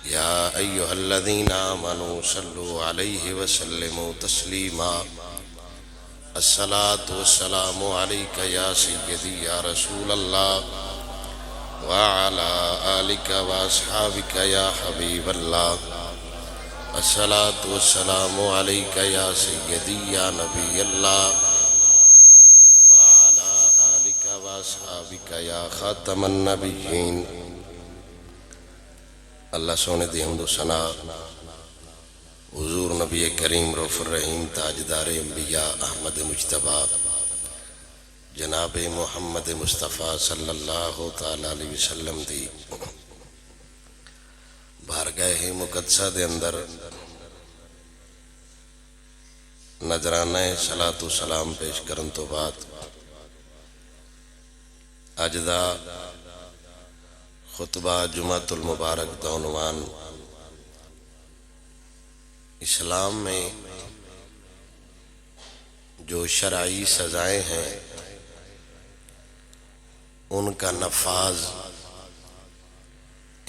يا أيها الذين آمنوا صلوا عليه وسلموا تسليما الصلاة والسلام عليك يا سيدي يا رسول الله وعلى آلك وأصحابك يا حبيب الله الصلاة والسلام عليك يا سيدي يا نبي الله وعلى آلك وأصحابك يا خاتم النبيين. اللہ سونے دی حمد و ثنا حضور نبی کریم رؤوف الرحیم تاجدار انبیاء احمد مجتبی جناب محمد مصطفیٰ صلی اللہ تعالی علیہ وسلم دی بارگاہ مقدسہ دے اندر نذرانہ صلاۃ و سلام پیش کرن تو بعد اج دا خطبہ جمعۃ المبارک دا عنوان اسلام میں جو شرعی سزائیں ہیں ان کا نفاذ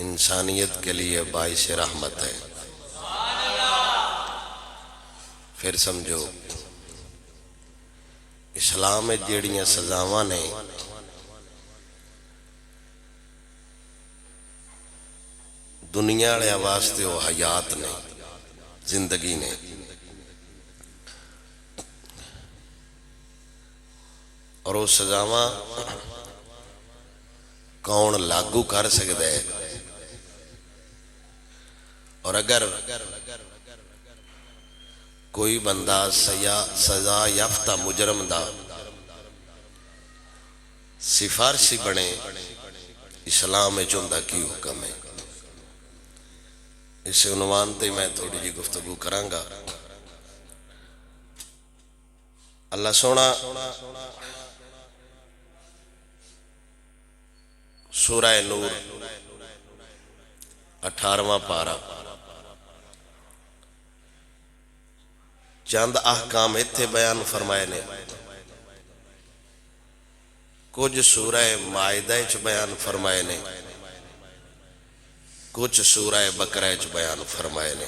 انسانیت کے لیے باعث رحمت ہے. پھر سمجھو اسلام میں جیڑیاں سزاواں نے دنیا والے واسطے وہ حیات نے زندگی نے اور وہ سزاواں کون لاگو کر سکتا ہے اور اگر کوئی بندہ سزا یافتہ مجرم دا سفارشی بنے اسلام میں چندہ کی حکم ہے. اس عنوان تے میں تھوڑی جی گفتگو کرانگا. اللہ سونا سورہ نور 18واں پارہ چند احکام ایتھے بیان فرمائے نے کچھ سورہ مائدہ چ بیان فرمائے نے کچھ سورہ بقرہ چ بیان فرمائے نے.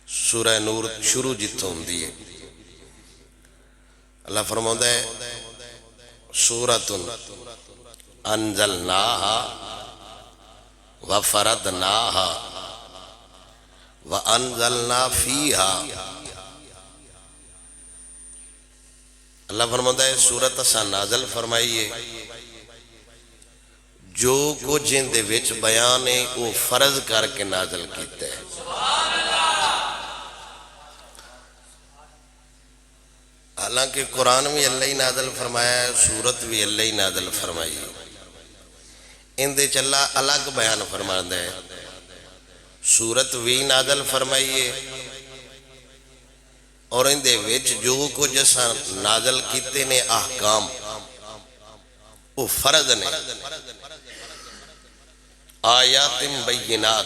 سورہ نور شروع جتوں ہوندی ہے اللہ فرماتا ہے سورۃ انزلناہا وفرضناہا وانزلنا فیہا. اللہ فرماتا ہے سورت اساں نازل فرمائیے جو کچھ جن دے وچ بیان ہے وہ فرض کر کے نازل کیتا ہے. حالانکہ قرآن بھی اللہ ہی نازل فرمایا ہے سورت بھی اللہ ہی نازل فرمائی ہے. ان دے چلا الگ بیان فرماتا ہے سورت بھی نازل فرمائی ہے اور ان دے وچ جو کچھ اساں نازل کیتے نے احکام وہ فرض نے آیات بینات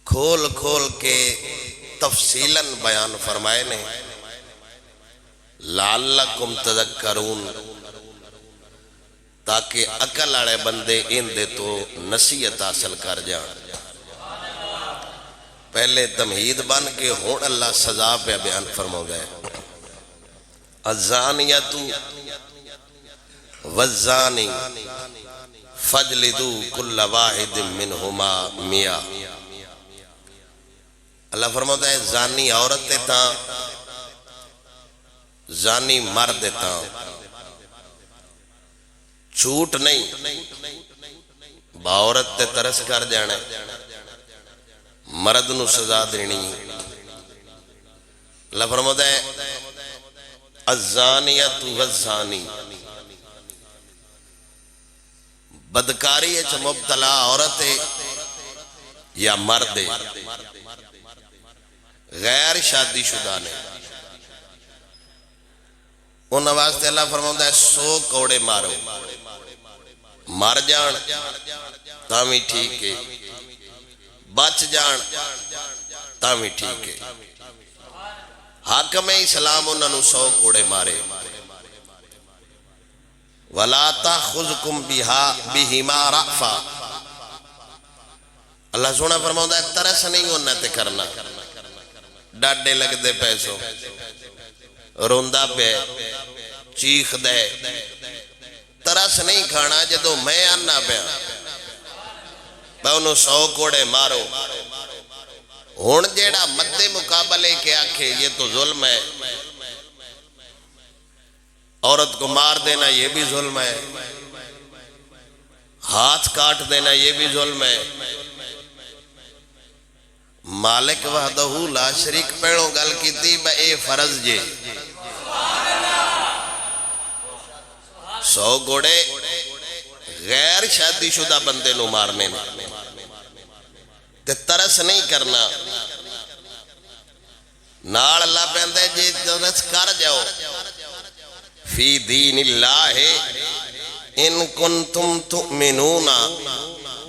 کھول کھول کے تفصیلاً بیان فرمائے نے لعلکم تذکرون تاکہ عقل والے بندے ان دے تو نصیحت حاصل کر جان. پہلے تمہید بن کے ہون اللہ سزا پہ بیان فرماؤں گئے الزانیۃ والزانی فجلدوا کل واحد منہما 100. اللہ فرماتا ہے زانی عورت دیتا زانی مرد دیتا چھوٹ نہیں باورت تے ترس کر جانا مرد نو سزا دینی. اللہ فرماتا ہے الزانیۃ والزانی بدکاری ہے مبتلا عورت ہے یا مرد ہے غیر شادی شدہ نے ان واسطے اللہ فرماتا ہے 100 کوڑے مارو مر جان تامی ٹھیک ہے بچ جان تامی ٹھیک ہے. حاکم اسلام انہوں 100 کوڑے مارے ولا تاخذکم بہما رأفا، اللہ سونا فرماؤں ہے ترس نہیں ہونا تے کرنا، ڈاڈے لگ دے پیسوں، روندہ پہ چیخ دے، ترس نہیں کھانا جدو میں آنا پہ میں انہوں 100 کوڑے مارو۔ ہون جیڑا مد مقابلے کے آکھے یہ تو ظلم ہے، عورت کو مار دینا یہ بھی ظلم ہے، ہاتھ کاٹ دینا یہ بھی ظلم ہے۔ مالک وحدہ لا شریک پہنوں گل کی تھی با اے فرض جے 100 گوڑے غیر شادی شدہ بندے نو مارنے میں تے ترس نہیں کرنا، نال اللہ پہندے جی ترس کر جاؤ، فی دین اللہ ان کنتم تؤمنون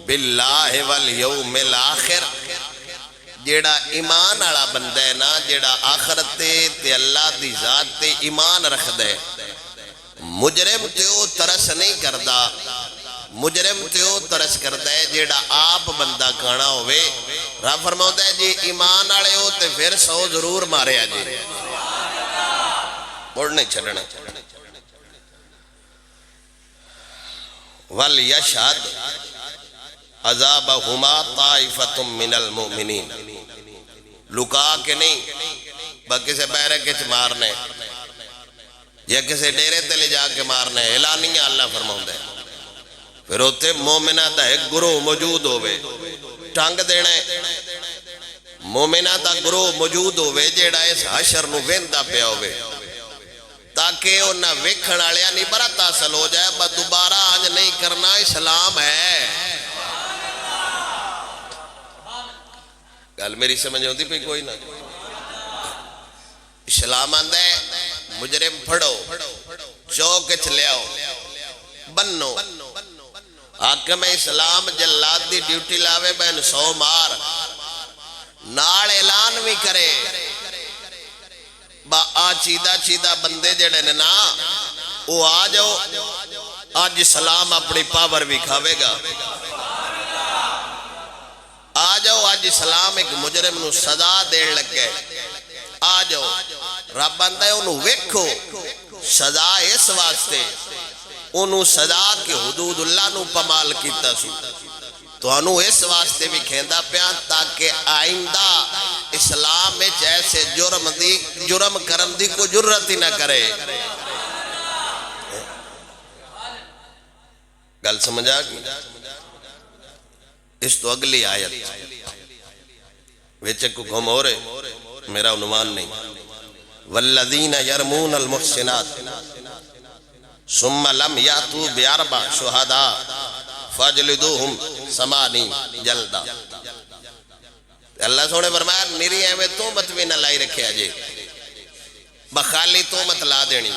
باللہ والیوم الاخر، جیڑا ایمان آڑا بندہ ہے نا، جیڑا آخرت تے اللہ دی ذات تے ایمان رکھ دے، مجرم تیو ترس نہیں کردہ، مجرم تیو ترس کردہ ہے جیڑا آپ بندہ کھانا ہوئے۔ رب فرماؤں ہے جی ایمان آڑے ہو تے پھر 100 ضرور مارے آجے، موڑ نہیں چھڑنا۔ وَلْيَشْهَدْ عَذَابَهُمَا طَائِفَةٌ مِّنَ الْمُؤْمِنِينَ، لکا کے نہیں با کسے بیرے چ مارنے یا کسے ڈیرے تے لے جا کے مارنے، اعلانیہ اللہ فرماؤں ہے۔ پھر ہوتے مومنہ دا ایک گروہ موجود ہوئے، ٹانگ دینے مومنہ دا گروہ موجود ہوئے جیڑا اس حشر نو ویندہ پہ ہوئے، تاکہ انہا ویکھن آلیا نہیں برات حاصل ہو جائے، با دوبارہ آج نہیں کرنا، اسلام ہے۔ گل میری سمجھ ہوتی پہ کوئی نہ، اسلام آندے مجرم پھڑو، چوک چلے آؤ، بنو، حاکم اسلام جلاد دی ڈیوٹی لاوے بین 100 مار، نال اعلان بھی کرے با چیدہ بندے جڑے نے نا وہ آ جاؤ، آج اسلام اپنی پاور بھی کھاوے گا، آ جاؤ آج اسلام ایک مجرم نو سزا دین لگے، آ جاؤ رب بندہ ہے انہوں ویکھو، سزا اس واسطے انہوں سزا کے حدود اللہ نو پمال کیتا سو، تو انہوں اس واسطے بھی کھیندہ پیان تاکہ آئندہ اسلام میں جیسے جرم کرن دی کو جرت ہی نہ کرے۔ گل سمجھا گی؟ اس تو اگلی آیت ویچے کو کھوم ہو رہے، میرا عنوان نہیں، والذین یرمون المحسنات ثم لم یاتوا باربع شہداء فاجلدوہم 80 جلدہ۔ اللہ سونے فرمایا میری اے میں تومت بھی نہ لائی رکھے آجے، بخالی تومت لا دینی،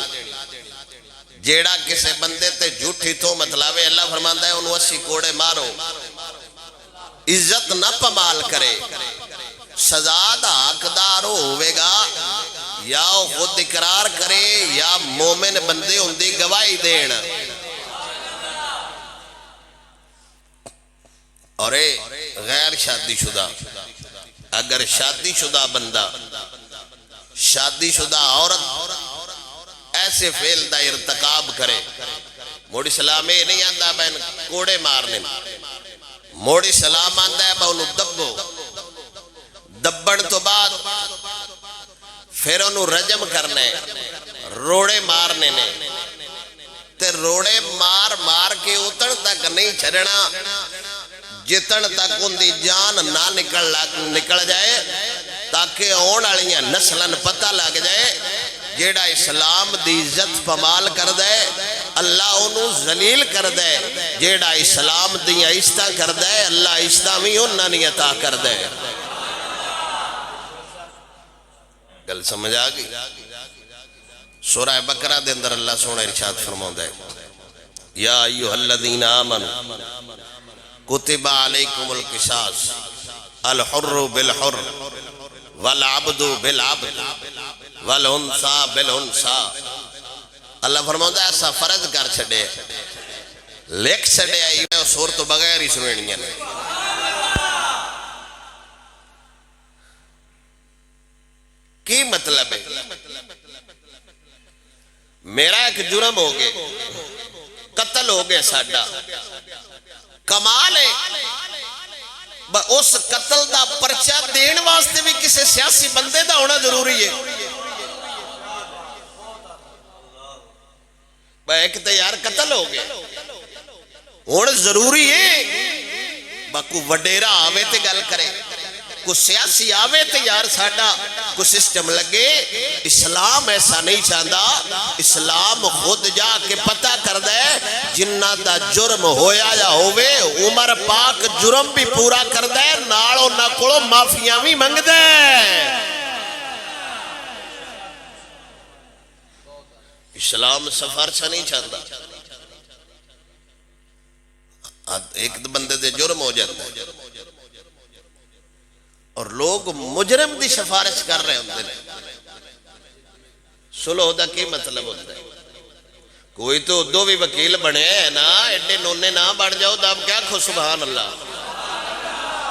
جیڑا کسے بندے تے جھوٹی تومت لاوے اللہ فرماندہ ہے انہوں 80 کوڑے مارو، عزت نہ پمال کرے، سزا دا حقدار ہوئے گا، یا خود اقرار کرے یا مومن بندے ان دی گواہی دین۔ اور غیر شادی شدہ، اگر شادی شدہ بندہ، شادی شدہ عورت ایسے فعل دا ارتکاب کرے، موڑی سلام نہیں آندہ بین کوڑے مارنے، موڑی سلام آندہ ہے با انہوں دبو، دبن تو بعد پھر انہوں رجم کرنے، روڑے مارنے نے، تے روڑے مار کے اتن تک نہیں چھڑنا جتن تک ان دی جان نہ نکل جائے، تاکہ اون آلیاں نسلن پتہ لگ جائے، جیڑا اسلام دی عزت پمال کر دے اللہ انہوں ذلیل کر دے، جیڑا اسلام دی عزتہ کر دے اللہ عزتہ بھی انہوں نے عطا کر دے۔ گل سمجھ آگئی؟ سورہ بقرہ دے اندر اللہ سونا ارشاد فرماؤں دے، یا ایوہ الذین آمنوا کتب علیکم القصاص الحر بالحر والعبد بالعبد والانثى بالانثى اللہ فرماؤں ہے ایسا فرض کر چھڑے لکھ چھڑے آئی میں سور تو بغیر ہی سنوینیاں نے کی مطلب ہے میرا ایک جرم ہو گئے قتل ہو گئے ساڑھا کمال ہے اس قتل دا پرچہ دین واسطے بھی کسی سیاسی بندے دا ہونا ضروری ہے ایک تو یار قتل ہو گئے ہونا ضروری ہے باکو وڈیرہ آوے تے گل کرے کو سیاسی آوے تے یار ساڑھا کو سسٹم لگے اسلام ایسا نہیں چاہتا اسلام خود جا کے پتہ کر دے جنہ دا جرم ہویا یا ہوئے عمر پاک جرم بھی پورا کر دے ناڑو نہ کڑو مافیاں بھی منگ دے اسلام سفارشہ نہیں چاہتا ایک بندے دے جرم ہو جاتا ہے اور لوگ مجرم دی سفارش کر رہے ہوتے ہیں صلح دا کی مطلب ہوتا ہے کوئی تو دو بھی وکیل بنے ہیں نا ایڈے نونے نہ بڑھ جاؤ دب کیا کھو سبحان اللہ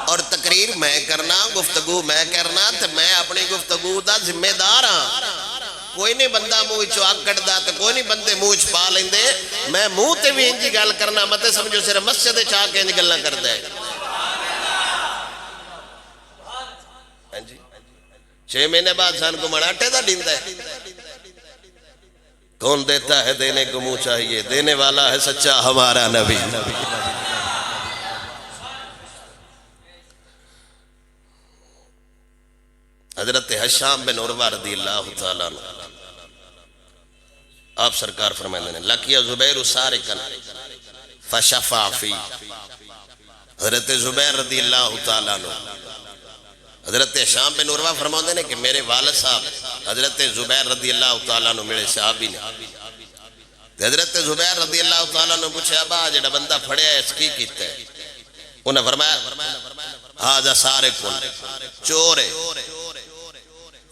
اور تقریر میں کرنا گفتگو میں کرنا تو میں اپنی گفتگو دا ذمہ دار ہاں کوئی نہیں بندہ موہ چواک کٹ دا تو کوئی نہیں بندے موہ چھپا لیں دے میں موہ تے بھی انجی گل کرنا متے سمجھو صرف مسجد چاہ کے انجی گلنا کر دے 6 مہینے بعد سان کو مڑاٹے دا ڈیندا ہے کون دیتا ہے دینے کو منہ چاہیے دینے والا ہے سچا ہمارا نبی حضرت حشام بن عروہ رضی اللہ تعالیٰ عنہ آپ سرکار فرمائے لقی زبیر سارکن فشفع فی حضرت زبیر رضی اللہ تعالیٰ عنہ حضرت حشام بن عروہ فرماتے ہیں کہ میرے والد صاحب حضرت زبیر رضی اللہ تعالیٰ عنہ میرے صحابی نے حضرت زبیر رضی اللہ تعالیٰ عنہ پوچھے ابا جڑا بندہ پھڑیا ہے اس کی کیتا ہے انہیں فرمایا ہاذا سارقٌ چور ہے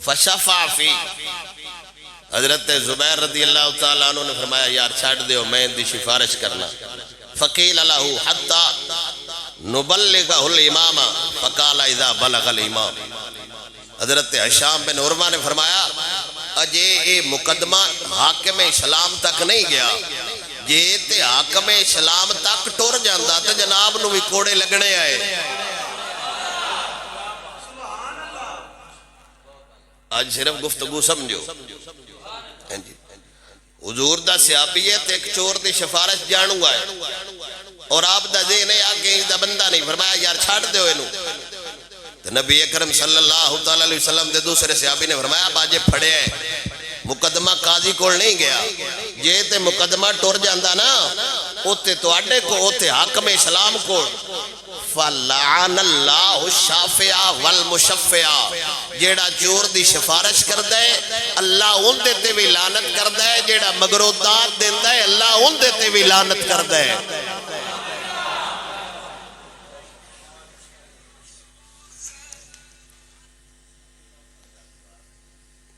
فشفع فی حضرت زبیر رضی اللہ تعالیٰ عنہ نے فرمایا یار چھاڑ دیو میں اندی سفارش کرنا فقیل لہو حتی نبلغہ الامام فقال اذا بلغ الامام حضرت حشام بن عروہ نے فرمایا اجے اے مقدمہ حاکم اسلام تک نہیں گیا جے تے حاکم اسلام تک ٹور جاندہ تو جناب نو بھی کوڑے لگنے آئے آج صرف گفتگو سمجھو حضور دا صحابیت ایک چور دی سفارش جانوں گا ہے اور آپ دا ذہن ہے آگے دا بندہ نہیں فرمایا یار چھاڑ دے ہوئے نو تو نبی اکرم صلی اللہ علیہ وسلم دے دوسرے صحابی نے فرمایا باجے پھڑے ہیں مقدمہ قاضی کول نہیں گیا یہ تے مقدمہ ٹور جاندہ نا اوتے تو اڈے کو اوتے حاکم اسلام کو فَلَعَنَ اللَّهُ الشَّافِعَ وَالْمُشَفِّعَ جیڑا چور دی سفارش کر دے اللہ ان دیتے بھی لعنت کر دے جیڑا مگرودات دین دے اللہ ان دیتے بھی لعنت کر دے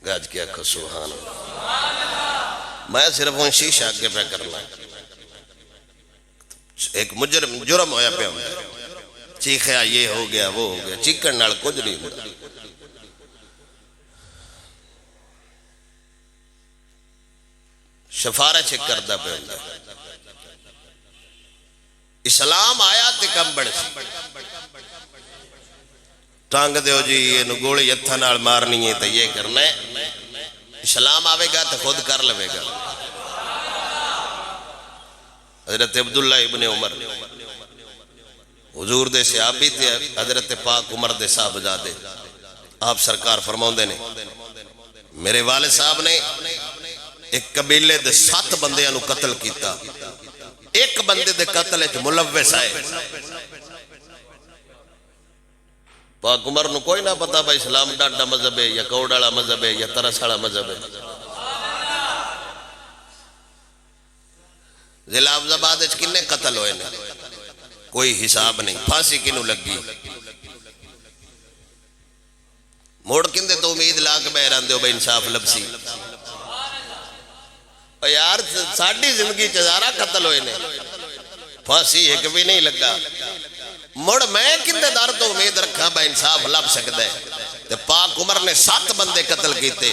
گاج کیا کھو سبحان اللہ میں صرف ان شیشہ آگے پہ کرنا ایک مجرم جرم ہویا پہ ہوں چیخیا یہ ہو گیا وہ ہو گیا چیکن نال کچھ نہیں ہوتا سفارش کردہ پہ ہوں اسلام آیا تے کم بڑھ سی ٹانگ دیو جی یہ گوڑی اتھا نال مارنی ہے تو یہ کرنا ہے اسلام آوے گا تو خود کر لوے گا حضرت عبداللہ ابن عمر حضور دے صحابی تھے حضرت پاک عمر دے صاحبزادے آپ سرکار فرماؤندے نے میرے والد صاحب نے ایک قبیلے دے 7 بندیاں نو قتل کیتا ایک بندے دے قتل ہے ملوث آئے پاک عمر نو کوئی نہ پتا بھائی اسلام ڈاڈا مذہب ہے یا کوڑاڑا مذہب ہے یا ترساڑا مذہب ہے ضلع افضاباد اچھ کنے قتل ہوئے نے کوئی حساب نہیں پھانسی کنو لگی موڑ کندے تو امید لاکھ بہران دے ہو بے انصاف لبسی یار ساڑی زندگی چزارہ قتل ہوئے نے پھانسی ایک بھی نہیں لگا مڑ میں کندے دار تو امید رکھا با انصاف لب سکتا ہے تے پاک عمر نے 7 بندے قتل کیتے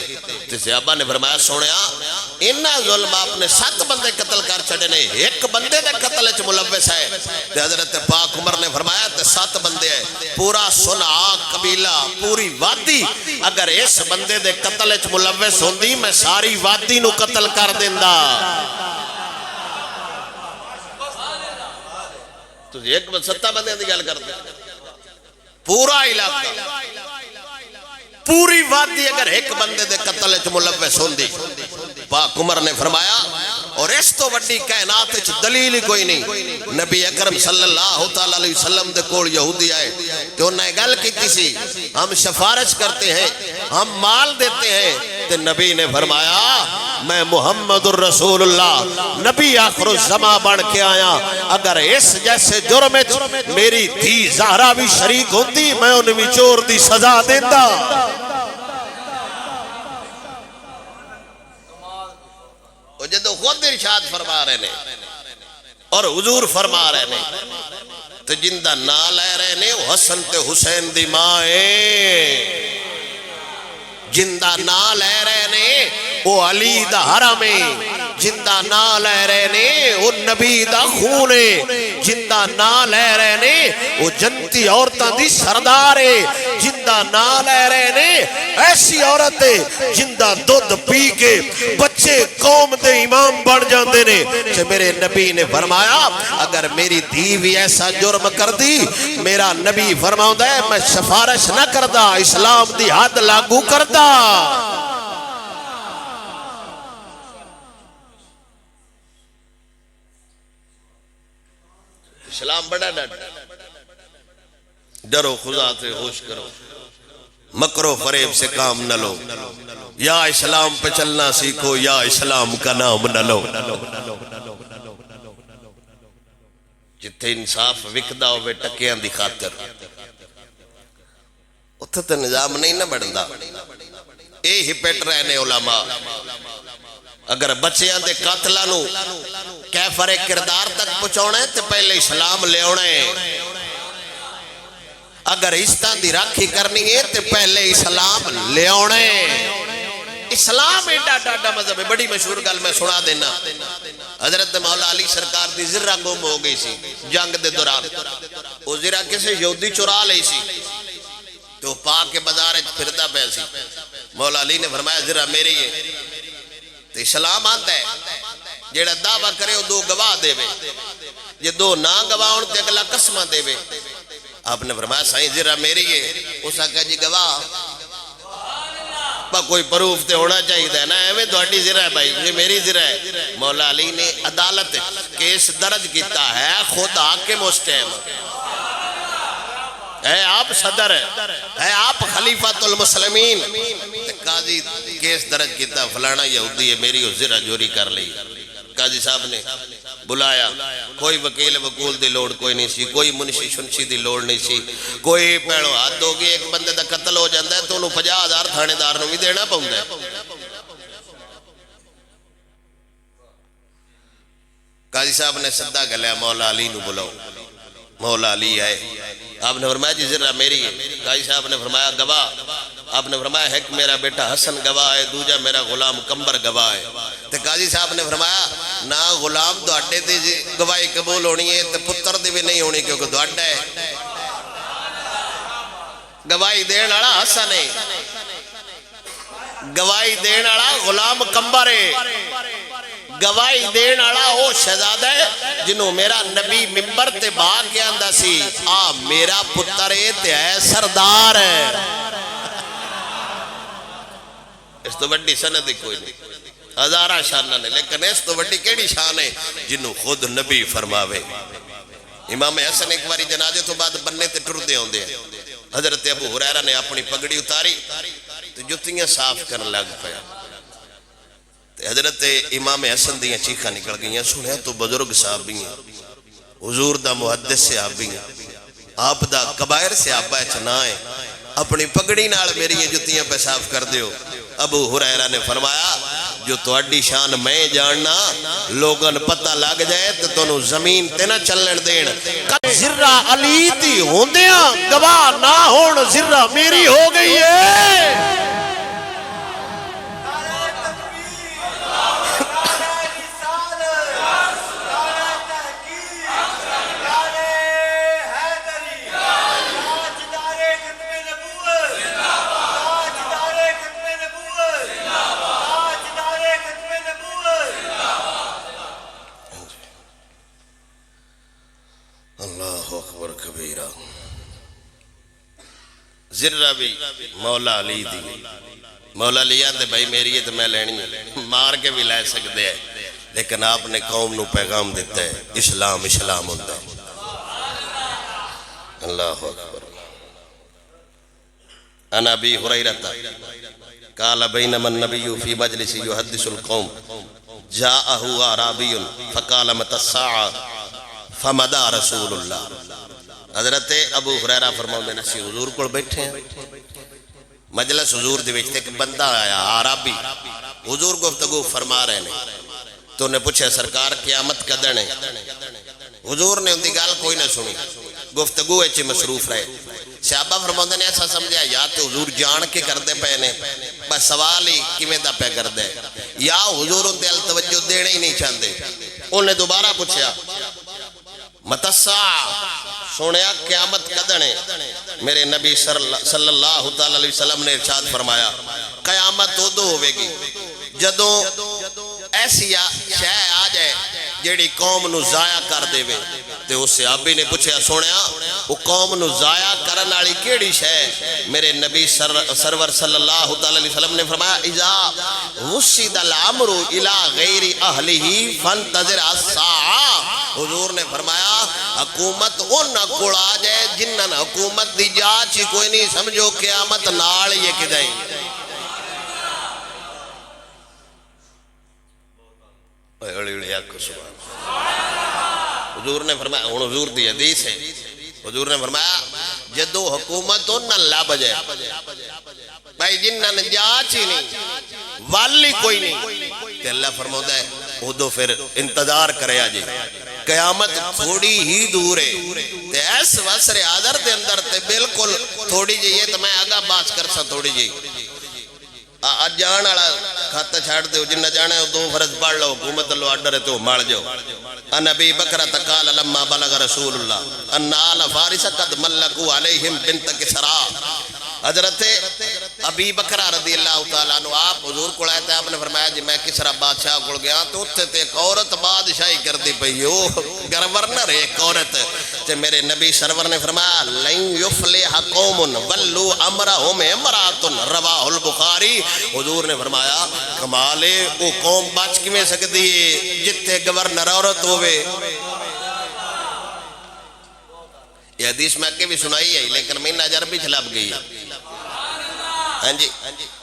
تے صحابہ نے فرمایا سونیا انہاں ظلم آپ نے 7 بندے قتل کر چھڑے نے ایک بندے دے قتل وچ ملوث ہے تے حضرت پاک عمر نے فرمایا تے 7 بندے ہیں پورا صنعاء قبیلہ پوری وادی اگر اس بندے دے قتل وچ ملوث ہوندی میں ساری وادی نو قتل کر دیندا تو ایک 7 بندے دی گل کرتے پورا علاقہ پوری وادی اگر ایک بندے دے قتل وچ ملوث ہوندی پاک عمر نے فرمایا اور اس تو وڈی کائنات وچ دلیل ہی کوئی نہیں نبی اکرم صلی اللہ علیہ وسلم دے کول یہودی آئے کہ انہوں نے گل کیتی سی ہم سفارش کرتے ہیں ہم مال دیتے ہیں تے نبی نے فرمایا میں محمد الرسول اللہ نبی آخر الزمان بن کے آیا اگر اس جیسے جرم میری دھی زہرا بھی شریک ہوندی میں انہیں بھی چور دی سزا دیندہ وہ جدو خود ارشاد فرما رہے نے اور حضور فرما رہے نے تو جندہ نا لے رہے نے وہ حسن تے حسین دی مائیں جندہ نا لے رہے نے وہ علی دا حرم جندہ نا لے رہے نے وہ نبی دا خون جندہ نا لے رہے نے وہ جنتی عورتاں دی سردار جندہ نا لے رہے نے ایسی عورت جندہ دودھ پی کے بچے قوم دے امام بڑھ جاندے نے کہ میرے نبی نے فرمایا اگر میری دھی بھی ایسا جرم کر دی میرا نبی فرماؤں دے میں سفارش نہ کردہ اسلام دی حد لاگو کردہ اسلام بڑا ڈرو خدا سے ہوش کرو مکر و فریب سے کام نہ لو یا اسلام پہ چلنا سیکھو یا اسلام کا نام نہ لو جتھے انصاف وکدا ہوئے ٹکیاں دی خاطر اتھے تے نظام نہیں نہ بڑھندا اے ہی پیٹ رہنے علماء اگر بچیاں دے قاتلہ نو کیفر کردار تک پہنچونے تے پہلے اسلام لے اونے اگر استان دی راکھی کرنی ہے تے پہلے اسلام لے اونے اسلام ایڈا ڈاڈا مذہب ہے بڑی مشہور گل میں سنا دینا حضرت مولا علی سرکار دی زرہ گم ہو گئی سی جنگ دے دوران وہ زرہ کسے یہودی چرا لئی سی تو پاک کے بازار پھردا پہ سی مولا علی نے فرمایا زرہ میری ہے تو اسلام آتا ہے جیڑا دعویٰ کرے وہ 2 گواہ دے وے یہ 2 نا گواہ ان تے اگلا قسمہ دے وے آپ نے فرمایا سائیں زرہ میری ہے اس آقا جی گواہ با کوئی پروف تے ہونا چاہیے نا ایویں دوڑی زرہ ہے بھائی یہ میری زرہ ہے مولا علی نے عدالت کیس درج کیتا ہے خود حاکم اس ٹائم ہے آپ صدر ہے آپ خلیفۃ المسلمین قاضی کیس درج کیتا فلانا یہودی ہے میری زرہ جوری کر لی قاضی صاحب نے بلایا کوئی وکیل وکول دی لوڑ کوئی نہیں سی کوئی منشی شنشی دی لوڑ نہیں سی کوئی پیڑو ہاتھ ہوگی ایک بندے دا قتل ہو جاندہ ہے تو انہوں 50,000 تھانے دار نو بھی دینا پاؤں ہے قاضی صاحب نے صدہ گلیا مولا علی نو بلاؤ مولا علی آئے آپ نے فرمایا جی ذرہ میری ہے قاضی صاحب نے فرمایا گواہ آپ نے فرمایا ایک میرا بیٹا حسن گواہ ہے دوجہ میرا غلام کمبر گواہ ہے تو قاضی صاحب نے فرمایا نا غلام دوڑے دی گواہی قبول ہونی ہے تو پتر دی بھی نہیں ہونی کیونکہ دوڑا ہے گواہی دین آڑا حسن ہے گواہی دین آڑا غلام کمبر ہے گواہی دین آڑا ہو شہزادہ ہے جنہوں میرا نبی ممبر تے باغ کے اندہ سی میرا پتر تے ہے سردار ہے اس تو بڑی سند کوئی نہیں ہزارہ شانہ نہیں لیکن اس تو بڑی کیڑی شان ہے جنہوں خود نبی فرماوے امام حسن ایک باری جنازے تو بعد بننے تے ٹر دے ہوندے ہیں حضرت ابو ہریرہ نے اپنی پگڑی اتاری تو جتیاں صاف کرنے لگ پیا حضرت امام حسن دیاں چیخہ نکل گئیاں سنیا تو بزرگ صحابی ہیں حضور دا محدث صحابی ہیں آپ دا کبائر سے آبا چنائیں اپنی پگڑی نال میری جتیاں پہ صاف کر دیو ابو ہریرہ نے فرمایا جو تواڈی شان میں جاننا لوگن پتہ لگ جائے تو تنوں زمین تے نہ چلن دین ذرہ علی تی ہوندیاں گواہ نہ ہون ذرہ میری ہو گئی ہے اللہ اکبر کبیرہ ذرہ بھی مولا علی دی مولا علی آندے بھائی میری ہے تو میں لینی ہے مار کے بھی لے سکتے ہیں لیکن آپ نے قوم نو پیغام دیتا ہے اسلام اسلام ہوتا ہے اللہ اکبر انا ابی ہریرہ قال بینما النبی فی مجلس یحدث القوم جاءہ اعرابی فقال متی الساعہ فمدا رسول اللہ حضرت ابو ہریرہ فرماؤں نے سی حضور کو بیٹھے ہیں مجلس حضور دے بیٹھتے کہ بندہ آیا عربی حضور گفتگو فرما رہے ہیں تو انہیں پوچھا سرکار قیامت کدن ہے حضور نے ان دی گال کوئی نہ سنی گفتگو ایچے مصروف رہے صحابہ فرماؤں نے ایسا سمجھا یا تو حضور جان کے کر دے پہنے بس سوال ہی کیویں دا پہ کر دے یا حضور ان دل توجہ دینے ہی نہیں چاہتے انہیں دوبارہ پوچھا متسا سنیا قیامت کدن ہے میرے نبی صلی اللہ علیہ وسلم نے ارشاد فرمایا قیامت ادو ہوئے گی جدوں ایسی شے آ جائے جیڑی قوم نو ضائع کر دے وے تے اس صحابی نے پوچھا سنیا وہ قوم نو ضائع کرن والی کیڑی شے میرے نبی سرور صلی اللہ علیہ وسلم نے فرمایا اذا وسد الامر الى غیر اہلہ فانتظر الساعہ حضور نے فرمایا حکومت ان کو آ جائے جنن حکومت دی جاچ کوئی نہیں سمجھو قیامت نال یہ کدائیں حضور نے فرمایا حضور دی حدیث ہے حضور نے فرمایا جدو حکومت انہاں لب جائے بھائی جنہاں جاچ ہی نہیں والی کوئی نہیں کہ اللہ فرماتا ہے ادو پھر انتظار کرے آجے قیامت تھوڑی ہی دور ہے تے ایس وسر آدر دے اندر تے بالکل تھوڑی جی یہ تو میں آگا باس کر سا تھوڑی جی آج جان آڑا کھاتا چھاڑ دے جنہ جانے دو فرض پڑھ لو حکومت اللہ آڈر ہے تو مار جو ان ابی بکرہ تقال لما بلغ رسول اللہ ان آل فارس قد ملکو علیہم بنت کسرا حضرت ابی بکرہ رضی اللہ تعالیٰ عنہ آپ حضور کو لائے تھے آپ نے فرمایا جی میں کسرا بادشاہ کو گیا تو اتھے تے ایک عورت بادشاہی کر دی پئی ہو گورنر ایک عورت تے میرے نبی سرور نے فرمایا لن یفلح قوم ولو امرہم امرات رواہ البخاری حضور نے فرمایا کمالے وہ قوم بچ کی میں سکتی ہے جتے گورنر عورت ہوئے یہ حدیث میں کے بھی سنائی ہے لیکن میں نظر بھی چھلپ گئی ہے ہاں جی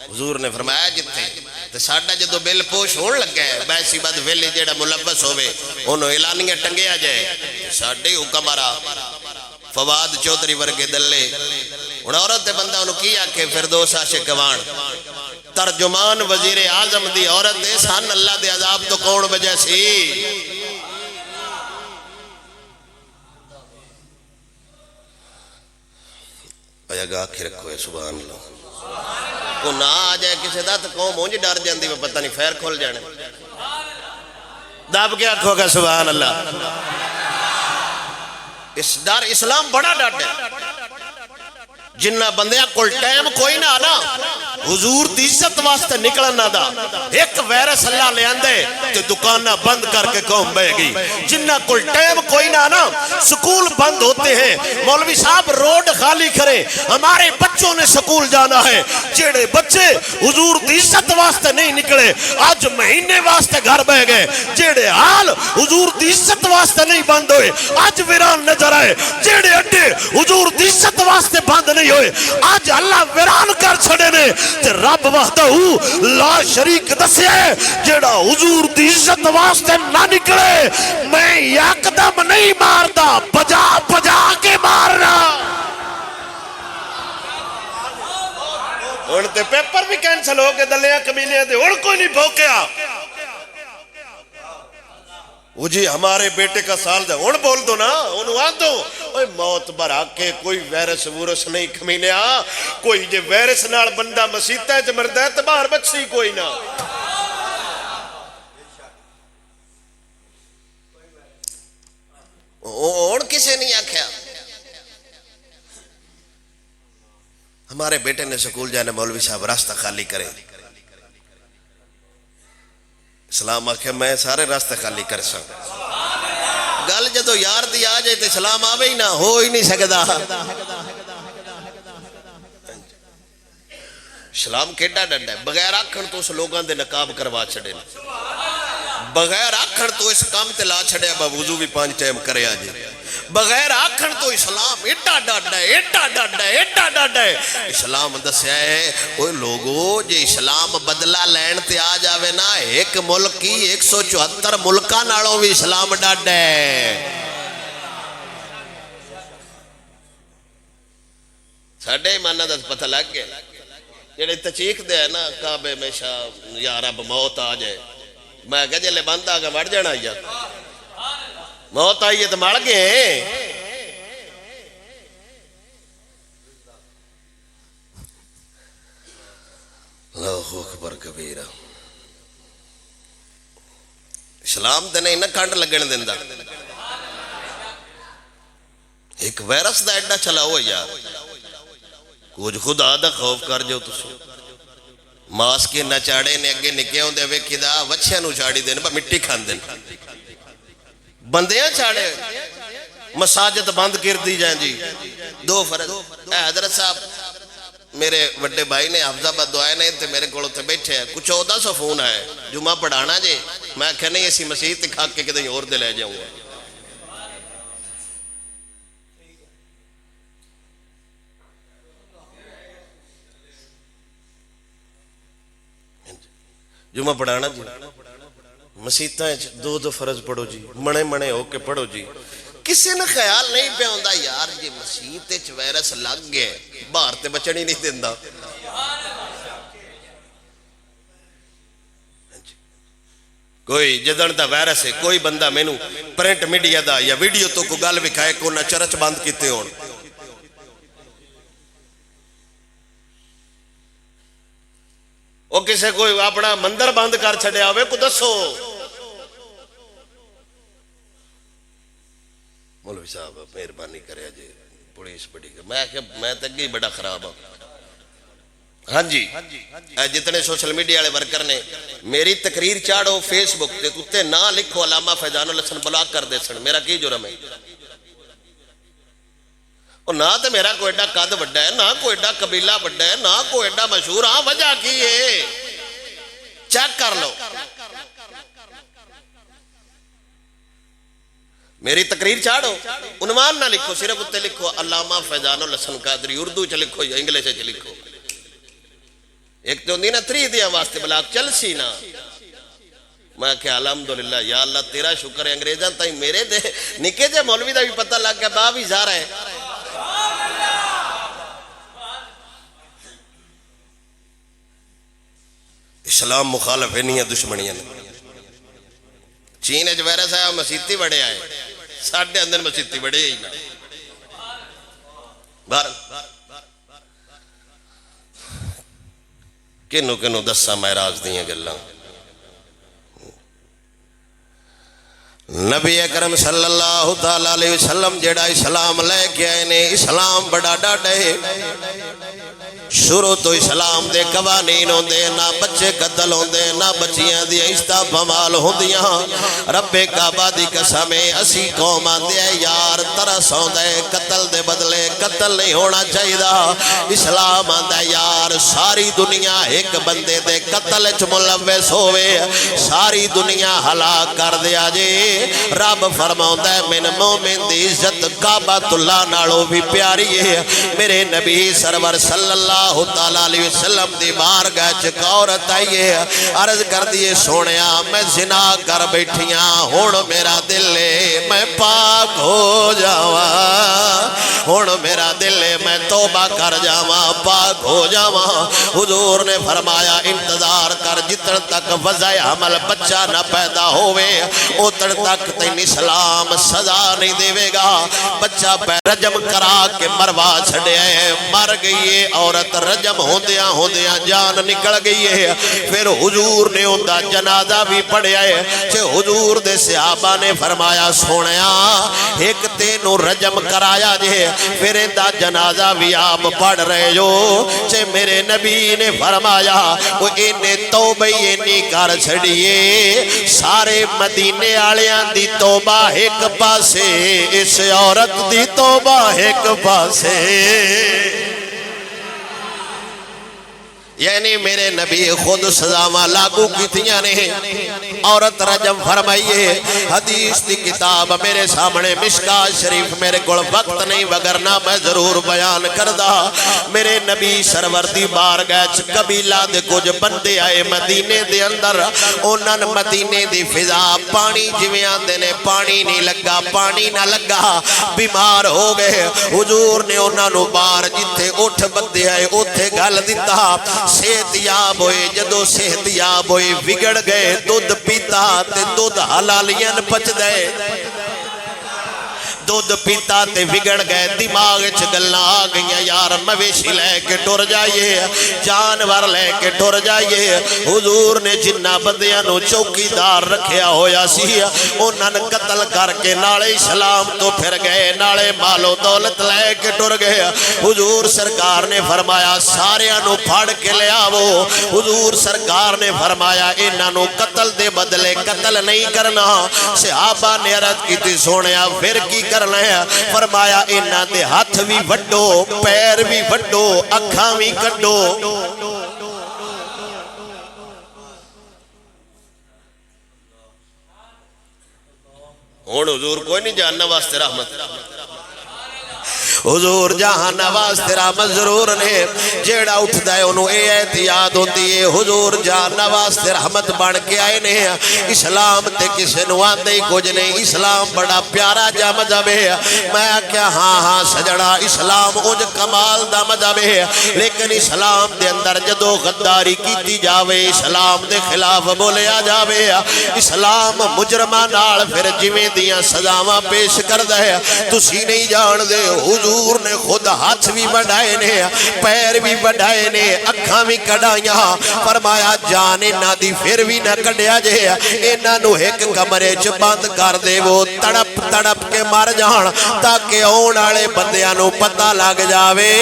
حضور نے فرمایا جتے تو ساڑھا جدو بل پوش ہون لگ گئے بیسی بات ویلی جیڑا ملبس ہوئے انہوں اعلانیاں ٹنگے آ جائے ساڑھے حکمرہ فواد چودری ورگے دلے ان عورت بندہ انہوں کیا کہ فردوس عاشق وان ترجمان وزیر اعظم دی عورت سان اللہ دے عذاب تو کون وجہ سی آیا گا آکھی رکھو ہے سبحان اللہ کو نہ آ جائے کسی دا تو قوم ہونجی ڈر جاندی میں پتہ نہیں فیر کھول جانے داب کے آنکھوں کا سبحان اللہ اس ڈر اسلام بڑا ڈر ہے جنہ بندیاں کل ٹائم کوئی نہ آنا حضور دی عزت واسطے نکلنا دا ایک ویرس اللہ لے آندے تو دکانہ بند کر کے قوم بے گئی جنہ کل ٹائم کوئی نہ آنا سکول بند ہوتے ہیں مولوی صاحب روڈ خالی کرے ہمارے بچوں نے سکول جانا ہے جیڑے بچے حضور دی عزت واسطے نہیں نکلے آج مہینے واسطے گھر بے گئے جیڑے حال حضور دی عزت واسطے نہیں بند ہوئے آج ویران نظر آئے جیڑے اڈے حضور دی عزت واسطے بند نہیں ہوئے آج اللہ ویران کر چھڑے نے تے رب وحدہ لا شریک دسے جیڑا حضور دی عزت واسطے نہ نکلے میں یکدم نہیں مارتا بجا بجا کے مارنا ان تے پیپر بھی کینسل ہو کے دلیاں کمیلیاں دے ہن کوئی نہیں بھوکیا وہ جی ہمارے بیٹے کا سال دے ہن بول دو نا انہوں آن دو اوہ موت برا کے کوئی ویرس وورس نہیں کمینیا کوئی جے ویرس نال بندہ مسیطہ ہے جو مردہ ہے تو باہر بچ سی کوئی نہ اور کسے نہیں آکھیا ہمارے بیٹے نے سکول جانے مولوی صاحب راستہ خالی کرے اسلام آکھے میں سارے راستہ خالی کر سکتا گل جدو یار دی آ جائے تو اسلام آوے ہی نہ ہو ہی نہیں سکتا اسلام کیڑا ڈنڈا ہے بغیر آکھن تو اس لوگاں دے نقاب کروا چھڑے بغیر آکھن تو اس کام تے لا چھڑے با وضو بھی 5 ٹائم کرے آجے بغیر آکھن تو اسلام ایڈا ڈاڈا ہے ایڈا ڈاڈا ہے ایڈا ڈاڈا ہے اسلام دسیا ہے اوہ لوگو جے اسلام بدلہ لین تے آ جاوے نا ایک ملک کی 174 ملکہ ناڑوں بھی اسلام ڈاڈا ہے ساڑھے ایمانہ دا پتہ لگ گیا جیڑے تچیک دے ہے نا کعبے میں شاہ یا رب موت آ جائے میں کہا جلے بند آگا بڑھ جانا آئیا موت آئی ہے تو مار گئے اللہ اکبر کبیرہ اسلام دے نہیں نہ کانڈ لگن دیندہ ایک ویرس دا ایڈا چلا ہوا یار کچھ خدا دا خوف کر جو تسو ماس کے نہ چاڑے نے اگے نکے ہوں دے ویکھی دا وچھے نو چاڑی دین با مٹی کھان دین بندیاں چاڑے مساجد بند کر دی جائیں جی 2 فرض اے حضرت صاحب میرے وڈے بھائی نے حفظہ بد دعائے نے تے میرے کولوں تے بیٹھے ہیں کچھ 1400 فون آئے جمعہ پڑھانا جے میں کہا نہیں اسی مسیح تے کھا کے کدیں اور دے لے جاؤں گا جمعہ پڑھانا جی مسیحتہ 2 فرض پڑھو جی منے منے ہو کے پڑھو جی کسی نے خیال نہیں پہ ہوندہ یار جی مسیحتے ویرس لگ گئے باہر تے بچنی نہیں دیندہ کوئی جدن دا ویرس ہے کوئی بندہ میں نو پرنٹ میڈیا دا یا ویڈیو تو کو گال بکھائے کو نہ چرچ بند کیتے ہون وہ کسے کوئی اپنا مندر بند کر چھڑے آوے کو دسو مولوی صاحب مہربانی کرے جی پولیس بڑی میں تک گئی بڑا خراب ہوں ہاں جی جتنے سوشل میڈیا والے ورکر نے میری تقریر چاڑو فیس بک تے تے نہ لکھو علامہ فیضان الحسن بلاک کر دے سن میرا کی جرم ہے اور نہ تو میرا کوئی ایڈا قد بڑا ہے نہ کوئی ایڈا قبیلہ بڑا ہے نہ کوئی ایڈا مشہور ہاں وجہ کی ہے چیک کر لو میری تقریر چاڑو عنوان نہ لکھو صرف اتنے لکھو علامہ فیضان الحسن قادری اردو چ لکھو یا انگلش چ لکھو ایک تو ہوندی نا 3 دیا واسطے بلاک چل سی نا میں کہ الحمدللہ یا اللہ تیرا شکر ہے انگریزاں تائیں میرے دے نکے جے مولوی دا بھی پتہ لگ گیا با بھی زارہ ہے اسلام مخالف ہے نہیں ہے دشمنیاں چین اج ویرس آیا مسیحتی بڑے آئے ساڑھے اندر مسیحتی بڑے ہی نا بار کنو کنو دسا معراج دیاں گلاں نبی اکرم صلی اللہ علیہ وسلم جڑا اسلام لے کے آئے نے اسلام بڑا ڈاڈا ہے شروع تو اسلام دے قوانین ہوندے نہ بچے قتل ہوندے نہ بچیاں دی عزتاں بمال ہوندیاں رب کعبہ دی قسم اسی قوم آندے یار ترس ہوندے قتل دے بدلے قتل نہیں ہونا چاہیے اسلام آندا یار ساری دنیا ایک بندے دے قتل وچ ملوث ہوے ساری دنیا ہلاک کر دیا جے رب فرماوندا ہے من مومن دی عزت کعبۃ اللہ نالوں بھی پیاری ہے میرے نبی سرور صلی اللہ علیہ وسلم دی بارگاہ چ عورت آئی ہے عرض کر دیے سونیا میں زنا کر بیٹھیاں ہن میرا دل ہے میں پاک ہو جاواں ہن میرا دل ہے میں توبہ کر جاواں پاک ہو جاواں حضور نے فرمایا انتظار کر جتن تک وضع حمل بچہ نہ پیدا ہوئے اتن تک تین اسلام سزا نہیں دے گا بچہ رجم کرا کے مروا چھڑے ہیں مر گئی ہے عورت رجم ہوندیاں جان نکل گئی ہے پھر حضور نے ان دا جنازہ بھی پڑھیا ہے چھے حضور دے صحابہ نے فرمایا سونیا ایک تینوں رجم کرایا جے پھر ان دا جنازہ بھی آپ پڑھ رہے جو چھے میرے نبی نے فرمایا وہ انہیں توبہ نہیں کر چھڑیے سارے مدینے آلیاں دی توبہ ایک پاسے اس عورت دی توبہ ایک پاسے یعنی میرے نبی خود سزاواں لاگو کیتیاں نے عورت رجم فرمائیے حدیث دی کتاب میرے سامنے مشکات شریف میرے گوڑ وقت نہیں وگرنا میں ضرور بیان کردہ میرے نبی سرور دی بارگاہ قبیلہ دے کچھ بندے آئے مدینے دے اندر انہاں مدینے دی فضا پانی جویاں دینے پانی نہیں لگا پانی نہ لگا بیمار ہو گئے حضور نے انہاں نو بار جتھے اٹھ بندے آئے اٹھے گل دیتا صحتیاب ہوئے جدو صحتیاب ہوئے بگڑ گئے دودھ پیتا تے دودھ حلالین پچ دے دودھ پیتا تے بگڑ گئے دماغ چگلنا آگئیاں یار مویشی لے کے ٹر جائیے جانور لے کے ٹر جائیے حضور نے جنہ بندیاں نو چوکی دار رکھیا ہویا سی انہاں نے قتل کر کے نالے اسلام تو پھر گئے نالے مال و دولت لے کے ٹر گئے حضور سرکار نے فرمایا سارے نو پھاڑ کے لے آو حضور سرکار نے فرمایا انہاں نو قتل دے بدلے قتل نہیں کرنا صحابہ نے عرض کی تھی سونیا پھر کی کرنا ہے فرمایا انہاں دے ہاتھ بھی وڈو پیر بھی وڈو اکھاں بھی کڈو ہن حضور کوئی نہیں جاننا واسطے رحمت حضور جہاں نواز تیرا مضرور نے جیڑا اٹھ دائے انہوں اے احتیاط ہوتی ہے حضور جہاں نواز تیرا رحمت بڑھ کے آئے نے اسلام تے کسے نوان دے کچھ نہیں اسلام بڑا پیارا جا مذہب ہے میں کیا ہاں سجڑا اسلام اج کمال دا مذہب ہے لیکن اسلام دے اندر جدو غداری کیتی جاوے اسلام دے خلاف بولیا جاوے اسلام مجرمہ نال پھر جویں دیاں سزاواں پیش کر دے تسی نہیں جان دے حضور نے خود ہاتھ بھی بڑھائے نے پیر بھی بڑھائے نے اکھاں بھی کڑائیاں فرمایا جان انہاں دی پھر بھی نہ کڑیا جے انہاں نو ایک کمرے چ بند کر دے وہ تڑپ تڑپ کے مر جان تاکہ آن والے بندیاں نو پتہ لگ جاوے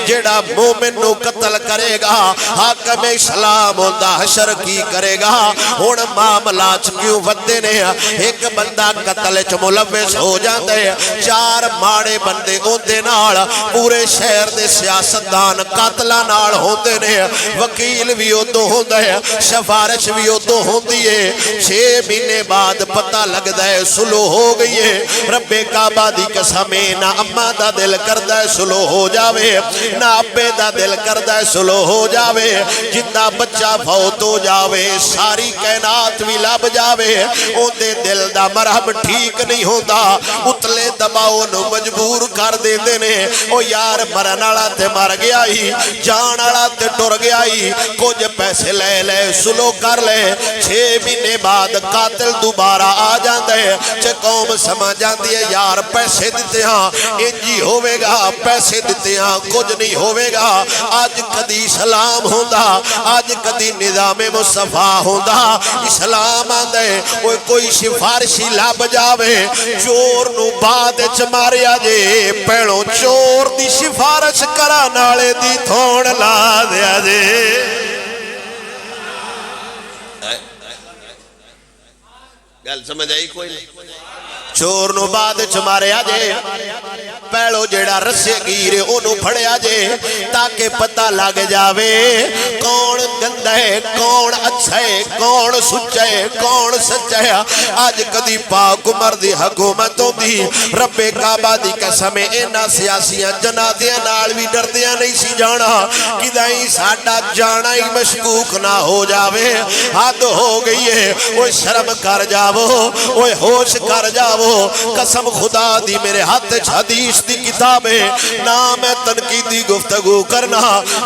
جیڑا مومن نو قتل کرے گا حاکم اسلام ہوندا حشر کی کرے گا ہن معاملات کیوں ودے نے ایک بندہ قتل چ ملوث ہو جاندا ہے چار ماڑے بندے ہوندے نال پورے شہر دے سیاستدان قاتلاں نال ہوندے نے وکیل بھی ادوں ہوندا ہے سفارش بھی ادوں ہوندی ہے 6 مہینے بعد پتہ لگدا ہے سلو ہو گئی ہے رب کعبہ دی قسم نہ اما دا دل کردا ہے سلو ہو جاوے نہ ابے دا دل کردا ہے سلو ہو جاوے جدا بچہ فوت ہو جاوے ساری کائنات بھی لب جاوے اوندے دل دا مرہم ٹھیک نہیں ہوندا اتلے دباؤ نو مجبور کر دے دینے او یار مرن والا تے مر گیا ہی جان والا تے ٹر گیا ہی کچھ پیسے لے لے سلو کر لے 6 مہینے بعد قاتل دوبارہ آ جاندا ہے چے قوم سمجھ جاندی ہے یار پیسے دیتے ہاں انجی ہوے گا پیسے دیتے ہاں کچھ نہیں ہوے گا آج کدی اسلام ہوندا آج کدی نظام مصطفیٰ ہوندا اسلام آندے کوئی سفارشی لب جاوے چور نو بعد چ ماریا جے پہلو چور دی سفارش کرا نالے دی تھوڑ لا دیا جے گل سمجھ آئی کوئی نہیں چور نو بعد چ ماریا جے پہلو جیڑا رسے گیرے انہوں پھڑیا جے تاکہ پتہ لگ جاوے کون گندے جاندا ہے کون اچھا ہے کون سچا ہے کون سچا ہے اج کدی پاک عمر دی حکومت ہوندی رب کعبہ دی قسم انہاں سیاسیاں جنازیاں نال بھی ڈردیاں نہیں سی جانا کدائیں ساڈا جانا ہی مشکوک نہ ہو جاوے حد ہو گئی ہے اوے شرم کر جاؤ اوے ہوش کر جاؤ قسم خدا دی میرے ہاتھ حدیث دی کتاب ہے نہ میں تنقیدی گفتگو کرنا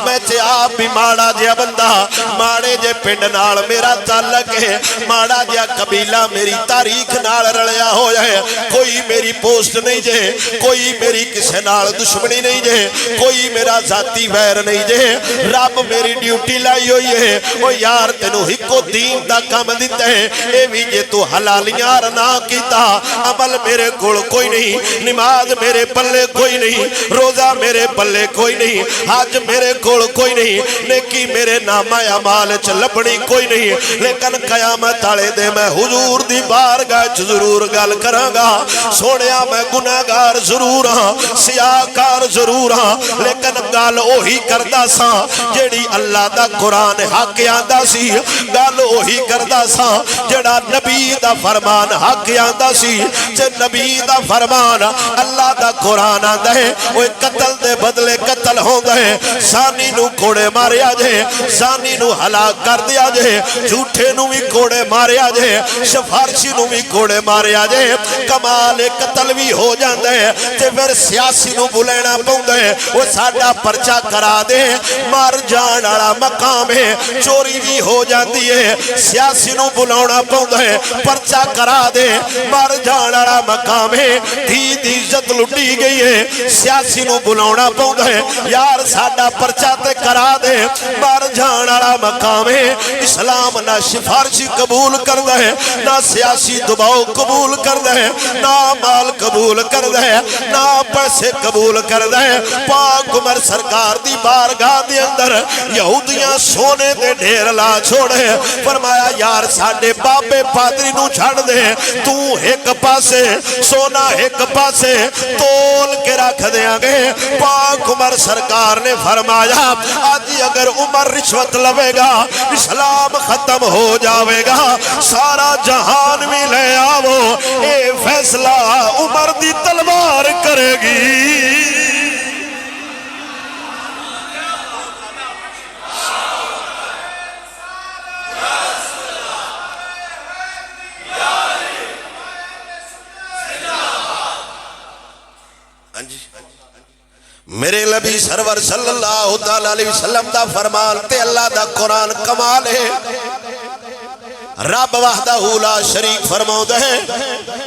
میں تے آپ بھی ماڑا جیا بندہ ماڑے جے پنڈ نال میرا تعلق ہے ماڑا جیا قبیلہ میری تاریخ نال رلیا ہو جائے کوئی میری پوسٹ نہیں جے کوئی میری کسے نال دشمنی نہیں جے کوئی میرا ذاتی ویر نہیں جے رب میری ڈیوٹی لائی ہوئی ہے او یار تینو ہکو دین دا کام دیتا ہے اے بھی جے تو حلالیاں نہ کیتا عمل میرے گھڑ کوئی نہیں نماز میرے پلے کوئی نہیں روزہ میرے پلے کوئی نہیں حج میرے گھڑ کوئی نہیں نیکی میرے نامہ اعمال چ لبنی کوئی نہیں لیکن قیامت والے دے میں حضور دی بارگاہ چ ضرور گل کراں گا سونیا میں گناہگار ضرور ہاں سیاہکار ضرور ہاں لیکن گل اوہی کردا سا جیڑی اللہ دا قرآن حق آندا سی گل اوہی کردا سا جڑا نبی دا فرمان حق آندا سی تے نبی دا فرمان اللہ دا قرآن آندا ہے اوے قتل دے بدلے قتل ہوندا ہے زانی نو کوڑے ماریا جے زانی نو ہلاک کر دیا جے جھوٹے نو بھی کوڑے ماریا جے سفارشی نو بھی کوڑے ماریا جے کمال قتل بھی ہو جاندا ہے تے پھر سیاسی نو بلینا پوندا ہے او ساڈا پرچہ کرا دے مار جان والا مقام ہے چوری بھی ہو جاندی ہے سیاسی نو بلاونا پوندا ہے پرچہ کرا دے مار جان والا مقام ہے دھی دی عزت لٹی گئی ہے سیاسی نو بلاونا پوندا ہے یار ساڈا پرچہ تے کرا دے مار جان والا مقام ہے اسلام نہ سفارشی قبول کردا ہے نہ سیاسی دباؤ قبول کردا ہے نہ مال قبول کردا ہے نہ پیسے قبول کردا ہے پاک عمر سرکار دی بارگاہ دے اندر یہودیاں سونے دے ڈھیر لا چھوڑے فرمایا یار ساڈے بابے پادری نو چھڑ دے تو ایک پاسے سونا ایک پاسے تول کے رکھ دیاں گے پاک عمر سرکار نے فرمایا آج اگر عمر رشوت لوے گا اسلام ختم ہو جاوے گا سارا جہان میں لے آو اے فیصلہ عمر دی تلوار کرے گی میرے نبی سرور صلی اللہ علیہ وسلم دا فرمان تے اللہ دا قرآن کمال ہے رب وحدہ لا شریک فرماؤں ہے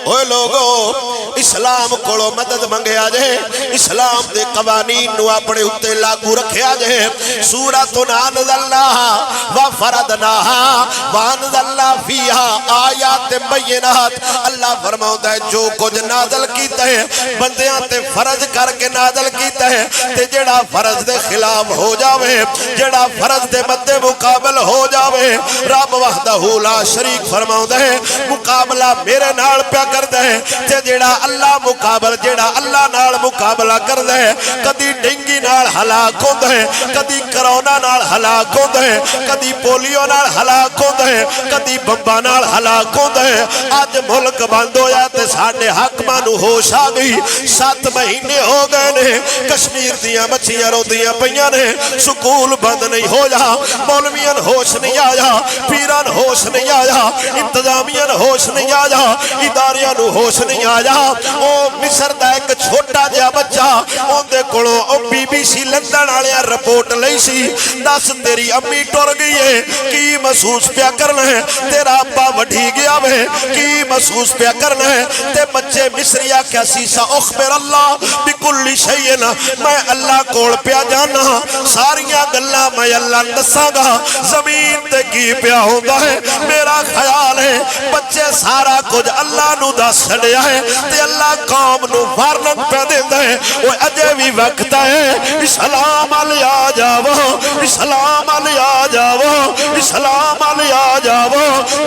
اوہ لوگو اسلام کولو مدد منگیا جائے اسلام دے قوانین نو اپنے اتے لاگو رکھیا جائے سورۃ انزلناہا وفرضناہا وانزلنا فیہا آیات بینات اللہ فرماؤں ہے جو کچھ نازل کیتا ہے بندیاں تے فرض کر کے نازل کیتا ہے تے جڑا فرض دے خلاف ہو جاوے جڑا فرض دے مد مقابل ہو جاوے رب وحدہ لا شریک فرماؤں ہے مقابلہ میرے نال پیا کر دے تے جیڑا اللہ مقابل جیڑا اللہ نال مقابلہ کر دے کدی ڈنگی نال ہلاک ہو دے کدی کرونا نال ہلاک ہو دے کدی پولیو نال ہلاک ہو دے کدی بمبا نال ہلاک ہو دے آج ملک بند ہویا تے ساڑھے حکمہ نو ہوش آ گئی 7 مہینے ہو گئے نے کشمیر دیاں بچیاں رو دیاں پہیاں نے سکول بند نہیں ہو جا مولویان ہوش نہیں آیا پیران ہوش نہیں آیا انتظامیان ہوش نہیں آیا اداریاں نو ہوش نہیں آیا او مصر دا ایک چھوٹا جا بچہ اون دے کولو او بی بی سی لندن والے رپورٹ لئی سی دس تیری امی ٹر گئی ہے کی محسوس پیا کرنا ہے تیرا ابا وڈھی گیا ہے کی محسوس پیا کرنا ہے تے بچے مصریہ کیا سیسا اخبر اللہ بکل شیئن میں اللہ کول پیا جانا ساریاں گلہ میں اللہ نسا گا زمین تے کی پیا ہوگا ہے میرا خیال ہے بچے سارا کچھ اللہ نو دا سڑیا ہے تے اللہ قوم نو وارنن پہ دیندہ ہے وہ اجے بھی وقت ہے اسلام علی آ جاو اسلام علی آ جاو اسلام علی آ جاو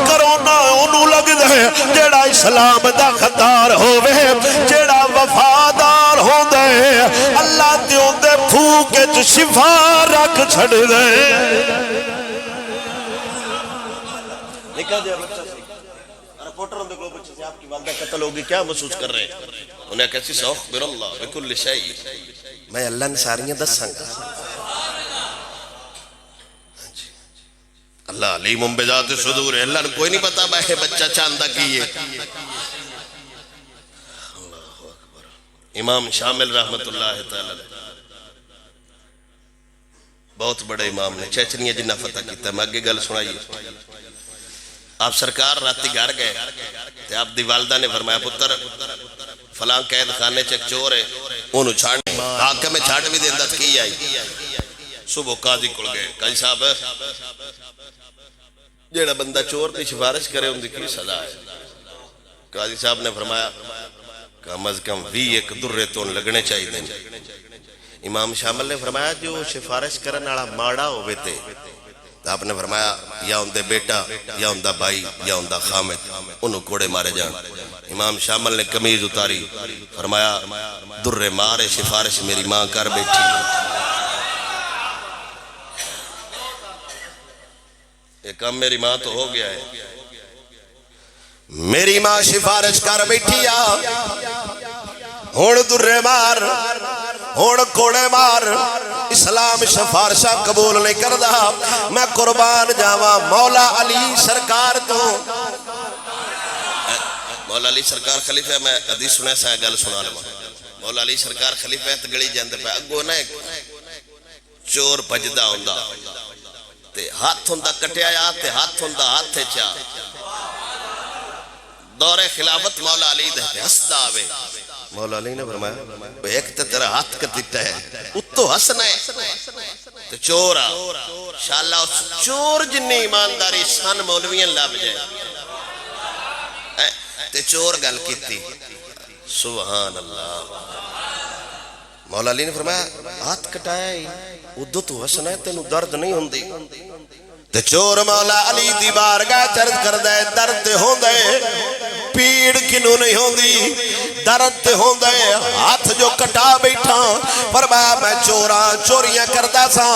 کرونا انہوں لگ دے جیڑا اسلام دا خطار ہوئے جیڑا وفادار ہو دے اللہ دیوں دے پھوکے چ شفا رکھ چھڑ دے نکاح دیا بچہ سے رپورٹر ہوں کو بچے سے آپ کی والدہ قتل ہوگی کیا محسوس کر رہے ہیں؟ انہیں کہتی سأخبر اللہ بکل شیء، میں اللہ نے ساریاں دساں گا. اللہ علیم بذات صدور ہے، اللہ نے کوئی نہیں پتا میں بچہ چاندہ کیے. اللہ اکبر. امام شامل رحمت اللہ تعالی بہت بڑے امام نے چیچنیا جنہ فتح کیتا ہے. میں آگے گل سنائیے. آپ سرکار راتی گھر گئے تے آپ دی والدہ نے فرمایا پتر فلاں قید خانے چ چور ہے انہوں چھاڑ حاکم چھاڑ بھی دیندا کی آئی. صبح قاضی کول گئے. قاضی صاحب جیڑا بندہ چور دی سفارش کرے ان دی کی سزا ہے؟ قاضی صاحب نے فرمایا کم از کم 21 درے تو لگنے چاہیے دیں. امام شامل نے فرمایا جو سفارش کرنے والا ماڑا ہوئے تے آپ نے فرمایا یا ان دے بیٹا یا ان دا بھائی یا ان دا خامد انہوں کوڑے مارے جان. امام شامل نے کمیز اتاری فرمایا درے مارے سفارش میری ماں کر بیٹھی یہ کام میری ماں تو ہو گیا ہے. میری ماں سفارش کر بیٹھی ہون درے مار ہون کوڑے مار. اسلام سفارشہ قبول نہیں کردا. میں قربان جاواں مولا علی سرکار تو. مولا علی سرکار خلیفہ میں حدیث سنے سا گل سنا لما. مولا علی سرکار خلیفہ تے گلی جاندے پہ اگو نہ چور بجدا ہوندا تے ہاتھ ہوندا کٹیا یا تے ہاتھ ہوندا ہاتھ چا. دور خلافت مولا علی دے ہسدا آوے. مولا علی نے فرمایا ایک تے تیرا ہاتھ کٹتا ہے اتو ہسنا ہے تے چور آ شاءاللہ اس چور جنی ایمانداری سن مولویاں لب جائے تے چور گل کیتی. سبحان اللہ. مولا علی نے فرمایا ہاتھ کٹایا ہی ادو تو ہسنا ہے تینوں درد نہیں ہوندی تے چور مولا علی دی بارگاہ چرد کر دے درد ہوں دے پیڑ کنو نہیں ہوں دی درد ہوں دے ہاتھ جو کٹا بیٹھا فرمایا میں چوریاں کردہ سا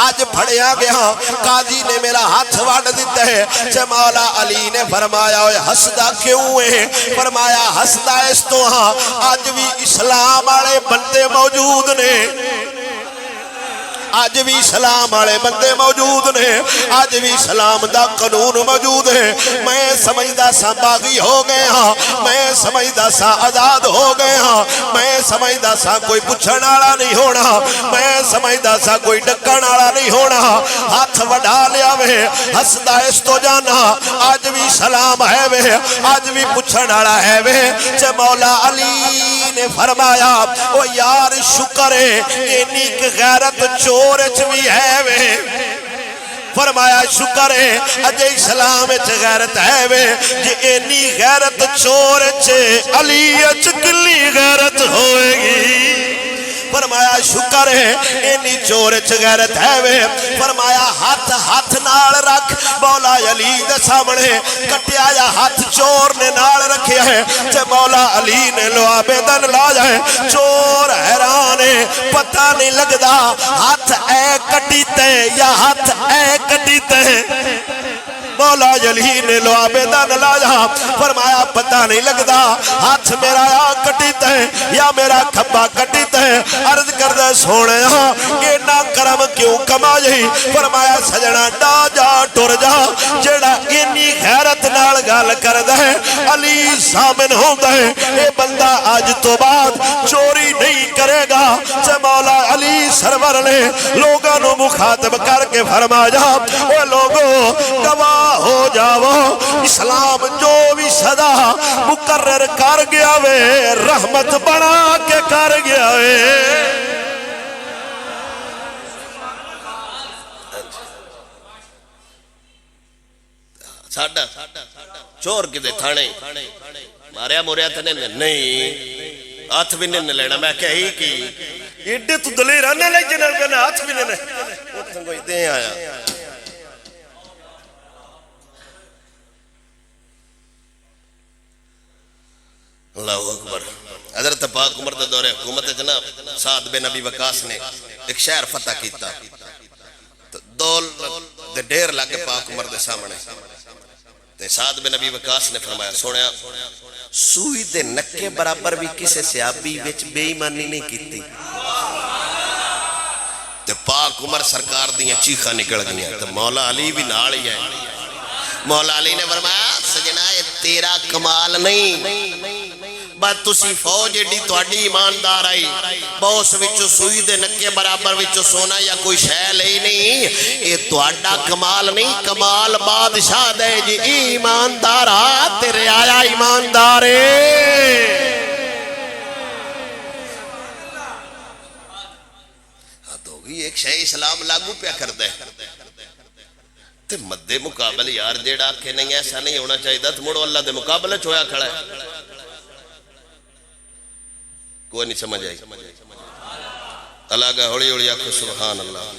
آج پھڑیا گیا قاضی نے میرا ہاتھ واڑ دیتا ہے. چھے مولا علی نے فرمایا ہسدہ کیوں ہے؟ فرمایا ہسدہ اس تو ہاں آج بھی اسلام آلے بندے موجود نے آج بھی اسلام والے بندے موجود نے آج بھی اسلام دا قانون موجود ہے. میں سمجھدا سا باغی ہو گئے ہاں میں سمجھدا سا آزاد ہو گئے ہاں میں سمجھدا سا کوئی پوچھن والا نہیں ہونا میں سمجھدا سا کوئی ڈکن والا نہیں ہونا. ہاتھ وڈا لیا وے ہسدا اس تو جانا آج بھی سلام ہے وے آج بھی پوچھن والا ہے وے. تے مولا علی نے فرمایا او یار شکر ہے اینی غیرت چورچ بھی ہے وے. فرمایا شکر ہے اجے اسلام اچ غیرت ہے وے جی اینی غیرت چورچ علی اچ کلی غیرت ہوئے گی. فرمایا شکر ہے اینی چورچ غیرت ہے وے. فرمایا ہاتھ نال رکھ مولا علی دے سامنے کٹیا یا ہاتھ چور نے نال رکھیا ہے تے مولا علی نے لوابے دن لا جائے. چور حیران ہے پتہ نہیں لگدا ہاتھ اے کٹیتے یا ہاتھ اے کٹیتے. مولا علی نے لوابے دن لا جا فرمایا پتہ نہیں لگدا ہاتھ میرا یا کٹیتا ہے یا میرا کھبا کٹیتا ہے. عرض کردہ سونے اینا کرم کیوں کما جی. فرمایا سجنا ڈا جا ٹر جا جیڑا اینی غیرت نال گال کردہ ہے علی سامن ہوندہ ہے اے بندہ آج تو بعد چوری نہیں کرے گا. سے مولا علی سرور نے لوگوں نو مخاطب کر کے فرمایا اے لوگوں گواہ ہو جاؤ اسلام جو بھی صدا مقرر کر گیا وے رحمت بنا کے کر گیا وے. ساڑھا چور کدے تھانے ماریا موریا تھنے نہیں ہاتھ بھی نہیں لینا. میں کہی کی ایڈے تو دلیر آنے لگ جنہاں کہنا ہاتھ بھی نہیں اتن کوئی دیں آیا. اللہ اکبر. حضرت پاک عمر دے دور حکومت جناب سعد بن ابی وقاص نے ایک شہر فتح کیتا تو دول دے ڈیر لگے پاک عمر دے سامنے تے سعد بن نبی وقاص نے فرمایا سونیا سوئی دے نکے برابر بھی کسے صحابی وچ بے ایمانی نہیں کیتی تے پاک عمر سرکار دیاں چیخاں نکل گئیاں تے مولا علی بھی نال ہی ہے مولا علی نے فرمایا سجنا یہ تیرا کمال نہیں بس تسی فوج ایڈی تواڈی ایماندار آئی بوس وچوں سوئی دے نکے برابر وچوں سونا یا کوئی شے لئی نہیں اے تواڈا کمال نہیں کمال بادشاہ دے جی ایماندار تیرے آیا ایماندار ایک شے اسلام لاگو پیا کر دے تے مدے مقابل یار جیڑا کہ نہیں ایسا نہیں ہونا چاہیے تو مڑو اللہ دے مقابلے چویا کھڑا ہے کوئی نہیں سمجھ آئی اللہ کا ہوڑی ہوڑی آکھو سبحان اللہ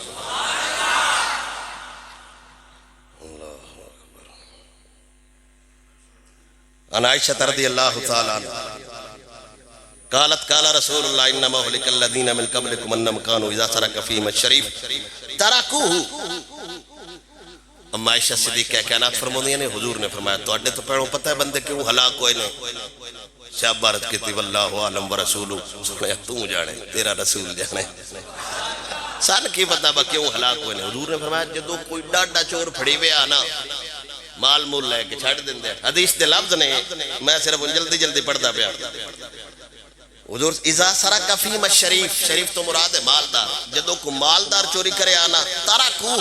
ان عائشہ رضی اللہ تعالیٰ عنہ قالت قال رسول اللہ انما اهلك الذين من قبلكم انهم كانوا اذا سرق فيهم الشريف تركوه اما عائشہ صدیقہ کائنات فرماتی ہیں حضور نے فرمایا تواڈے تو پہلوں پتہ ہے بندے کیوں ہلاک ہوئے نے شابارت کہتی واللہ عالم ورسولو سنیا تو جانے تیرا رسول جانے سان کی پتہ با کیوں ہلاک ہوئے نے حضور نے فرمایا جدو کوئی ڈاڈا چور پھڑی ہوئے آنا مال مول لے کے چھاڑ دیں دے حدیث دے لفظ نے میں صرف جلدی جلدی پڑھتا پیا حضور اذا سرق فیم الشریف شریف تو مراد ہے مالدار جدو کو مالدار چوری کرے آنا ترکوہ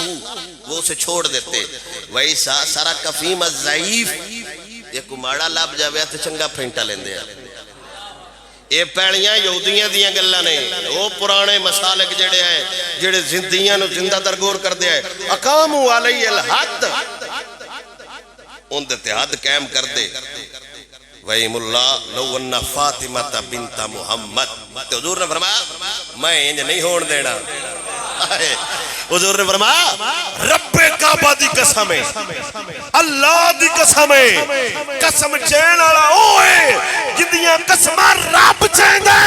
وہ اسے چھوڑ دیتے ویسا سرق فیم الضعیف یہ کو ماڑا لاب جاویا تو چنگا پھینٹا لیندے ہیں یہ پیڑیاں یہودیاں دیاں گلہ نہیں وہ پرانے مسالک جڑے ہیں جڑے زندیاں نو زندہ درگور کر دیا ہے اقامو علی الحد ان دیتے حد قائم کر دے وَإِمُ اللَّهِ لَوْ أَنَّ فَاطِمَةَ بِنْتَ مُحَمَّد تو حضور نے فرمایا میں انج نہیں ہون دینا حضور نے فرمایا رب کعبہ دی قسم ہے اللہ دی قسم ہے قسم چین والا اوے جدیاں قسماں رب چیندا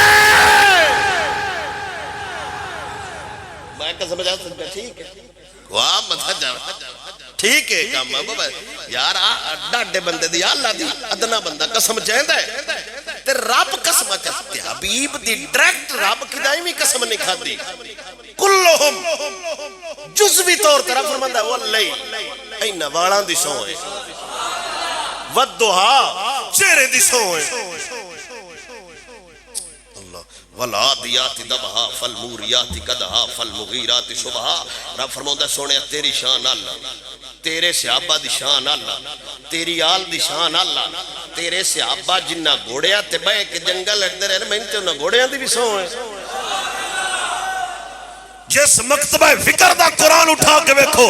میں قسم جا سکتا ٹھیک ہے واہ مت جا ٹھیک ہے کام بابا یار ڈاڈے بندے دی اللہ دی ادنا بندہ قسم چیندا ہے تے رب قسم چاہتے حبیب دی ڈائریکٹ رب کدائی بھی قسم نہیں کھادی کلہم جزوی طور طرف فرماندا ہے واللہ اینا والاں دی سو ہے ودھا چہرے دی سو ہے والعادیات ضبحا فالموریات قدحا فالمغیرات شبحا رب فرماتا ہے سونے تیری شان اللہ تیرے صحابہ دی شان اللہ تیری آل دی شان اللہ تیرے صحابہ جنہ گھوڑیاں تے بے کے جنگل لڑتے رہے میں انتے انہاں گھوڑیاں دی بھی سو ہیں جس مکتبہ فکر دا قرآن اٹھا کے ویکھو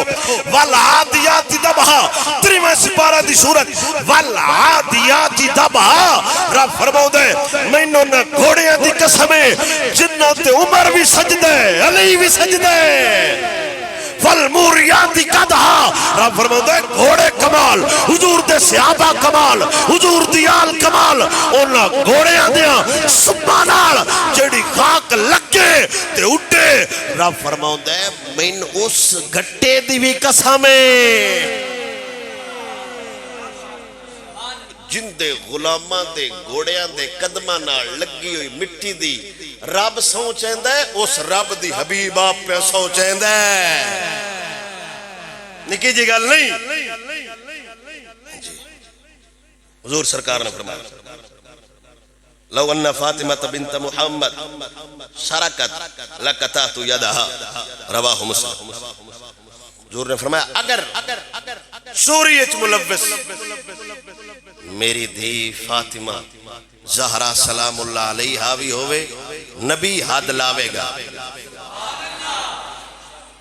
والعادیات ضبحا 3 سپارہ دی سورت والعادیات ضبحا رب فرماؤں دے میں نے گھوڑیاں دی قسم ہے جنہ تے عمر بھی سجدے علی بھی سجدے فالموریات قدحا رب فرماؤں دے گھوڑے کمال حضور دے صحابہ کمال حضور دیال کمال انہاں گھوڑیاں دیاں سبحانال جڑی خاک لگے تے اٹھے رب فرماؤں دے میں اس گھٹے دی بھی قسم ہے جن دے غلاماں دے گھوڑیاں دے قدماں نال لگی ہوئی مٹی دی رب سو چاہندہ ہے اس رب دی حبیب آپ پہ سو چاہندہ ہے نکی جی گل نہیں حضور سرکار نے فرمایا لو ان فاطمہ بنت محمد سرقت لقطعت یدہا رواہ مسلم حضور نے فرمایا اگر سوریت ملوث میری دھی فاطمہ زہرا سلام اللہ علیہ بھی ہوئے نبی حد لاوے گا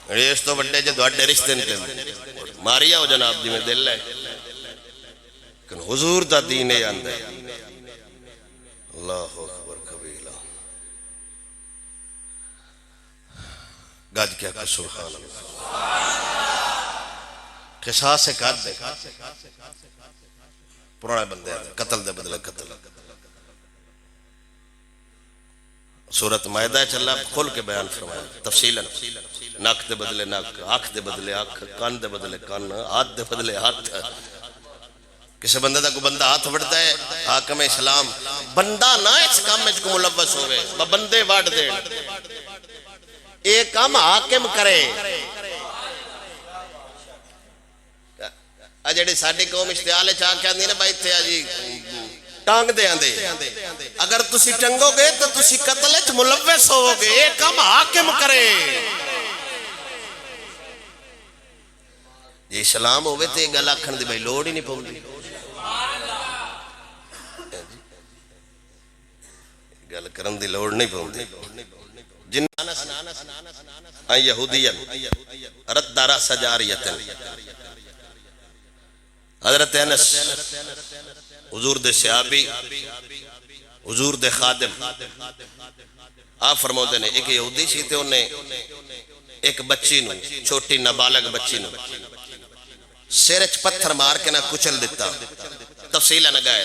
اس تو بڑے جو دوڑے رشتے نکل ماریا ہو جناب دی میں دل ہے کہ حضور دا دین یاند ہے اللہ اکبر کبیلہ گاج کیا کہ سبحان اللہ قصاص سے کات دے پرانے بندے قتل دے بدلے قتل سورت مائدہ چلا کھول کے بیان فرمایا تفصیلا ناک دے بدلے ناک آنکھ دے بدلے آنکھ کان دے بدلے کان ہاتھ دے بدلے ہاتھ کسی بندے دا کوئی بندہ ہاتھ وڑتا ہے حاکم اسلام بندہ نہ اس کام میں کو ملوث ہوئے بندے وڑ دے ایک کام حاکم کرے جڑی ساڈی قوم اشتعال چاہ کے آندی نا بھائی تھے جی ٹانگ دے آندے اگر تسی ٹنگو گے تو تسی قتل وچ ملوث ہوو گے ایک کام حاکم کرے جی اسلام ہوئے تے گل آکھن دی بھائی لوڑ ہی نہیں پوندی گل کرن دی لوڑ نہیں پوندی جن یہودیا رد راس جاریت حضرت انس حضور دے صحابی حضور دے خادم آپ فرماتے ہیں ایک یہودی سی تے انہیں ایک بچی نو چھوٹی نابالغ بچی نو سرچ پتھر مار کے نہ کچل دیتا تفصیلہ نہ گئے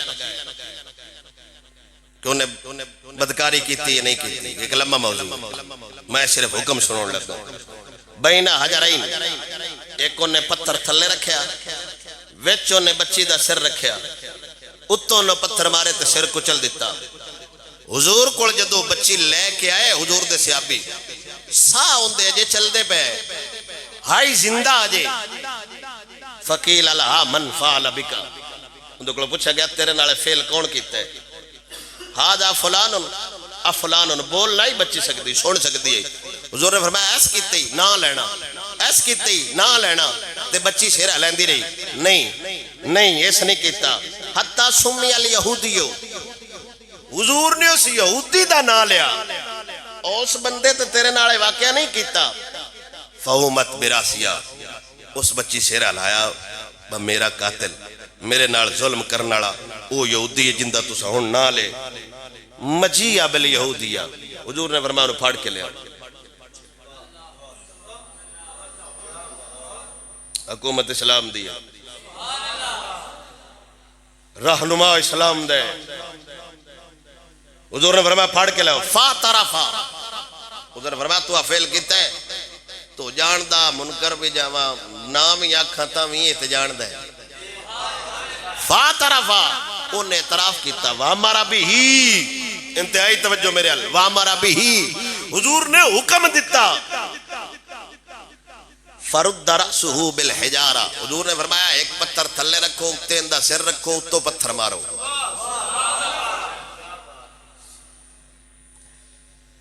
کہ انہیں بدکاری کیتی یا نہیں کیتی ایک لمبا موضوع میں صرف حکم سنون لگا بینہ حجرین ایک انہیں پتھر تھلے رکھیا ویچ انہیں بچی دا سر رکھیا اتوں نے پتھر مارے تو سر کچل دیتا حضور کو جدو بچی لے کے آئے حضور دے صحابی سا ہوندے جے چل دے پہ ہائی زندہ آجے فقیل اللہ من فعل بکا اندھو کو پوچھا گیا تیرے نالے فیل کون کیتا ہے ہاں فلانن افلانن بول نہیں بچی سکتی سن سکتی ہے حضور نے فرمایا ایس کیتے ہی نہ لینا ایس کیتے ہی نہ لینا تے بچی سیرہ لیندی رہی نہیں ایس نہیں کیتا حتی سمی الیہودیو حضور نے اس یہودی دا نہ لیا اس بندے تے تیرے نالے واقعہ نہیں کیتا فہمت براسیہ اس بچی سیرہ لایا میرا قاتل میرے نال ظلم کرنالا او یہودی جندہ تو سہون نہ لے مجیع بالیہودیہ حضور نے فرمایا پھاڑ کے لیا حکومت اسلام دیا رہنما اسلام دے حضور نے فرمایا پھاڑ کے لیا فا طرفا حضور نے فرمایا تو افیل کیتا ہے تو جاندہ منکر بھی جاوا نام یا کھتا بھی تے جاندہ ہے فا طرفا انہیں اعتراف کیتا وامارا بھی ہی انتہائی توجہ میرے حل وامارا بھی ہی حضور نے حکم دیتا فرد رأسہو بالحجارہ حضور نے فرمایا ایک پتھر تھلے رکھو تیندہ سر رکھو تو پتھر مارو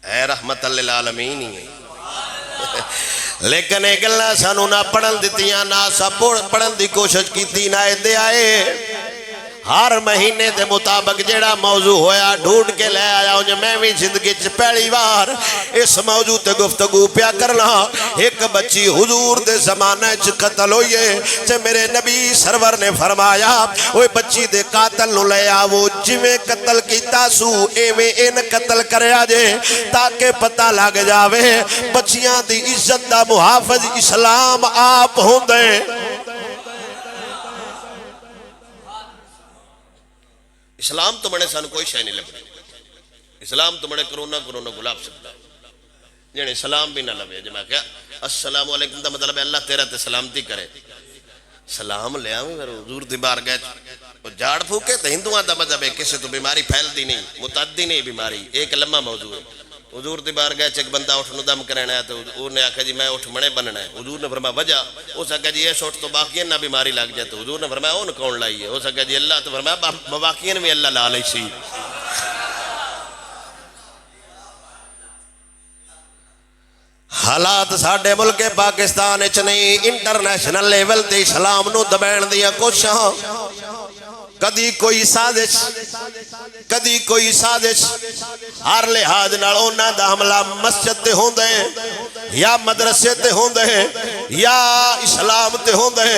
اے رحمت للعالمین ہی لیکن ایک اللہ سانو نہ پڑھن دیتیاں نہ سب پڑھن دی کوشش کی تھی نہ دے آئے ہر مہینے دے مطابق جیڑا موضوع ہویا ڈھونڈ کے لے آیا ہوں میں بھی زندگی چ پہلی بار اس موضوع تے گفتگو پیا کرنا ایک بچی حضور دے زمانے چ قتل ہوئیے چے میرے نبی سرور نے فرمایا وہ بچی دے قاتل نو لے آو جویں قتل کیتا سو ایویں ان قتل کریا جے تاکہ پتہ لگ جاوے بچیاں دی عزت دا محافظ اسلام آپ ہوندے اسلام تو بڑے سانو کوئی شے نہیں لگے اسلام تو بڑے کرونا گلاب سکتا یعنی سلام بھی نہ لگے جب میں کہا السلام علیکم دا مطلب ہے اللہ تیرا تے سلامتی کرے سلام لے آؤں میرے حضور دی بار گئے جاڑ پھوکے تو ہندوان دا مذہب ہے کسی تو بیماری پھیلتی نہیں متعدی نہیں بیماری ایک لمحہ موضوع ہے حضور دی بار گئے ایک بندہ اٹھ ندم کرنا ہے تو انہوں نے آکھا جی میں اٹھ منے بننا ہے حضور نے فرمایا وجہ ہو سکا جی ایس اٹھ تو باقین نہ بیماری لگ جائے تو حضور نے فرمایا اون کون لائی ہے ہو سکا جی اللہ تو فرمایا باقین میں اللہ لا لئی سی حالات ساڑھے ملک پاکستان اچھ نہیں انٹرنیشنل لیول تے اسلام نو دبین دیا کوشاں کدی کوئی سازش ہر لحاظ نال اونا دا حملہ مسجد تے ہوندے یا مدرسے تے ہوندے یا اسلام تے ہوندے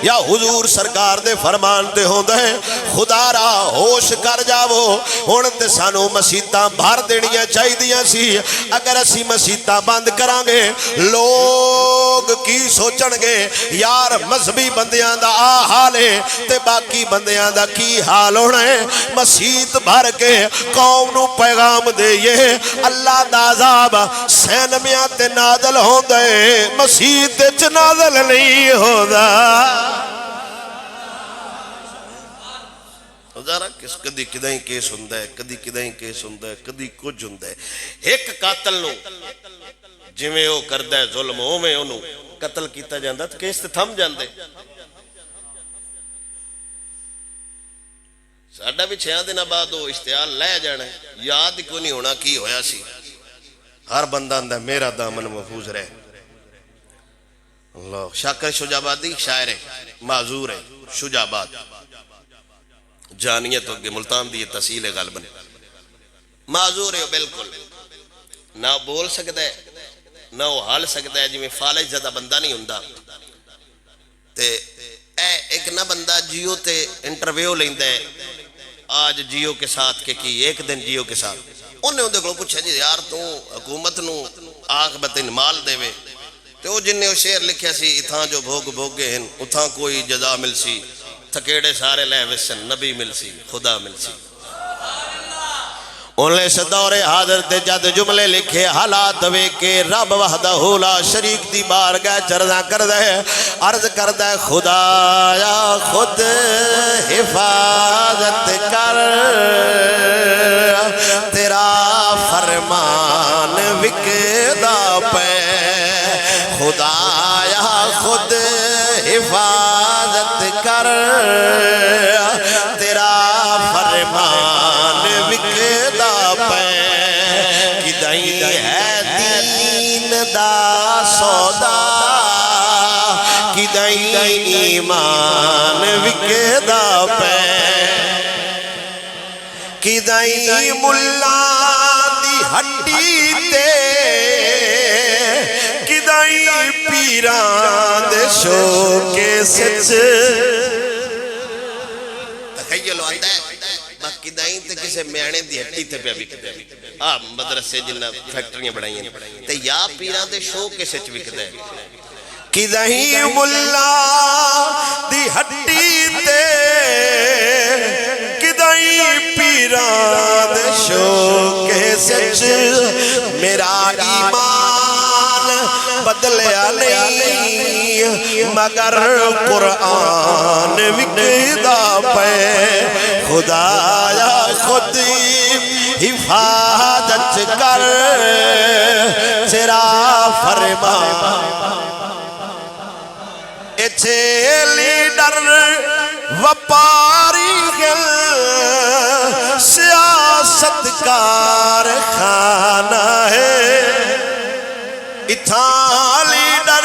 یا حضور سرکار دے فرمان تے ہوندے خدا را ہوش کر جاو ہن تے سانو مسیتاں بھر دینیاں چاہی دیاں سی اگر اسی مسیتاں بند کران گے لوگ کی سوچن گے یار مذہبی بندیاں دا آ حال ہے تے باقی بندیاں دا کی حال ہونا ہے مسیت بھر کے قوم نو پیغام دے یہ اللہ دا عذاب سینمیاں تے نازل ہوں دے مسیت چ نازل نہیں ہوں دا ذرا کس کدی کدیں کیس ہوندا ہے کدی کدیں کیس ہوندا ہے کدی کچھ ہوندا ہے ایک قاتل نو جویں او کردا ہے ظلم اوویں اونوں قتل کیتا جاندا تے کیس تے تھم جاندے ساڈا بھی 6 دن بعد وہ اشتعال لے جانا ہے یاد ہی کوئی نہیں ہونا کی ہویا سی ہر بندہ آندا میرا دامن محفوظ رہے اللہ شاکر شجابادی شاعر ہے معذور ہے شجاباد جانیت ہو گئے ملتان دی تحصیل ہے غالباً معذور ہے بالکل نہ بول سکتا ہے نہ وہ حال سکتا ہے جی میں فالج زدہ بندہ نہیں ہوندا تے اے ایک نہ بندہ جیو تے انٹرویو لیندہ ہے آج جیو کے ساتھ کہ کی ایک دن جیو کے ساتھ انہیں اندھے کو پوچھا جی یار تو حکومت نو آنکھ بتن مال دے وے تو جن نے وہ شعر لکھیا سی اتھاں جو بھوگ بھوگے ہیں اتھاں کوئی جزا مل سی تھکیڑے سارے لے وسن نبی مل سی خدا مل سی انہیں سے دور حاضر تے جد جملے لکھے حالات وے کے رب وحدہ لا شریک دی بارگاہ چرزاں کر دے عرض کر دے خدایا خود حفاظت کر تیرا فرمان وکدا پے خدایا خود حفاظت کر تیرا فرمان وکدا پے کدیں ہے دین دا سودا کدیں ایمان وکدا پے کدیں ملا دی ہڈی تے کدیں پیران دے شوکے سچ تخیلو آتا ہے باقی دائیں تے کسے میانے دی ہٹی تے پہ بکدے مدرسے جنہ فیکٹریاں بڑھائی ہیں تے یا پیران دے شوکے سچ بکدے کدیں ملا دی ہٹی تے کدیں پیران دے شوکے سچ میرا ایمان بدلیا نہیں مگر قرآن وکدا پے خدایا خود حفاظت کر تیرا فرمان اچھے لیڈر وپاری گل سیاست کارخانہ ہے اتھاں لیڈر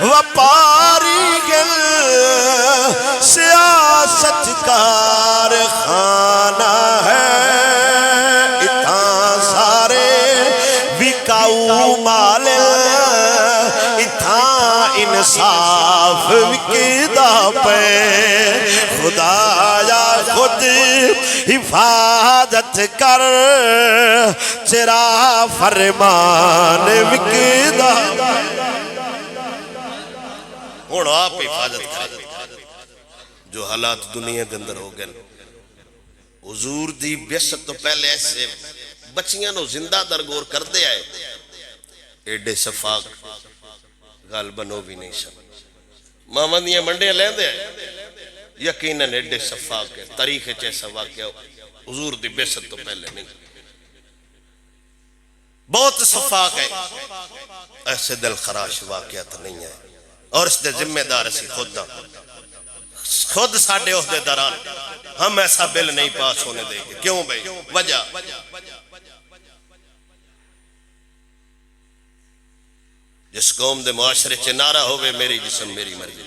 وپاری گل سیاست کارخانہ ہے اتھاں سارے بکاؤ مال اتھاں انصاف وکدا پے خدایا خود حفاظت کر تیرا فرمان وکدا ہوں آپ حفاظت کریں جو حالات دنیا کے اندر ہو گئے حضور دی بعثت تو پہلے ایسے بچیاں نو زندہ درگور کر دے آئے ایڈے شفاق غالباً ہو بھی نہیں سب ماما دیاں منڈیاں لیں دے آئے یقیناً ایڈے شفاق ہے تاریخ ایسا واقعہ حضور دی بعثت تو پہلے نہیں بہت شفاق ہے ایسے دل خراش واقعات نہیں ہے اور اس دے ذمہ دار اسی خود ساڑھے عہدے داران ہم ایسا بل نہیں پاس ہونے دیں گے کیوں بھئی وجہ جس قوم دے معاشرے چنارہ ہوئے میری جسم میری مرضی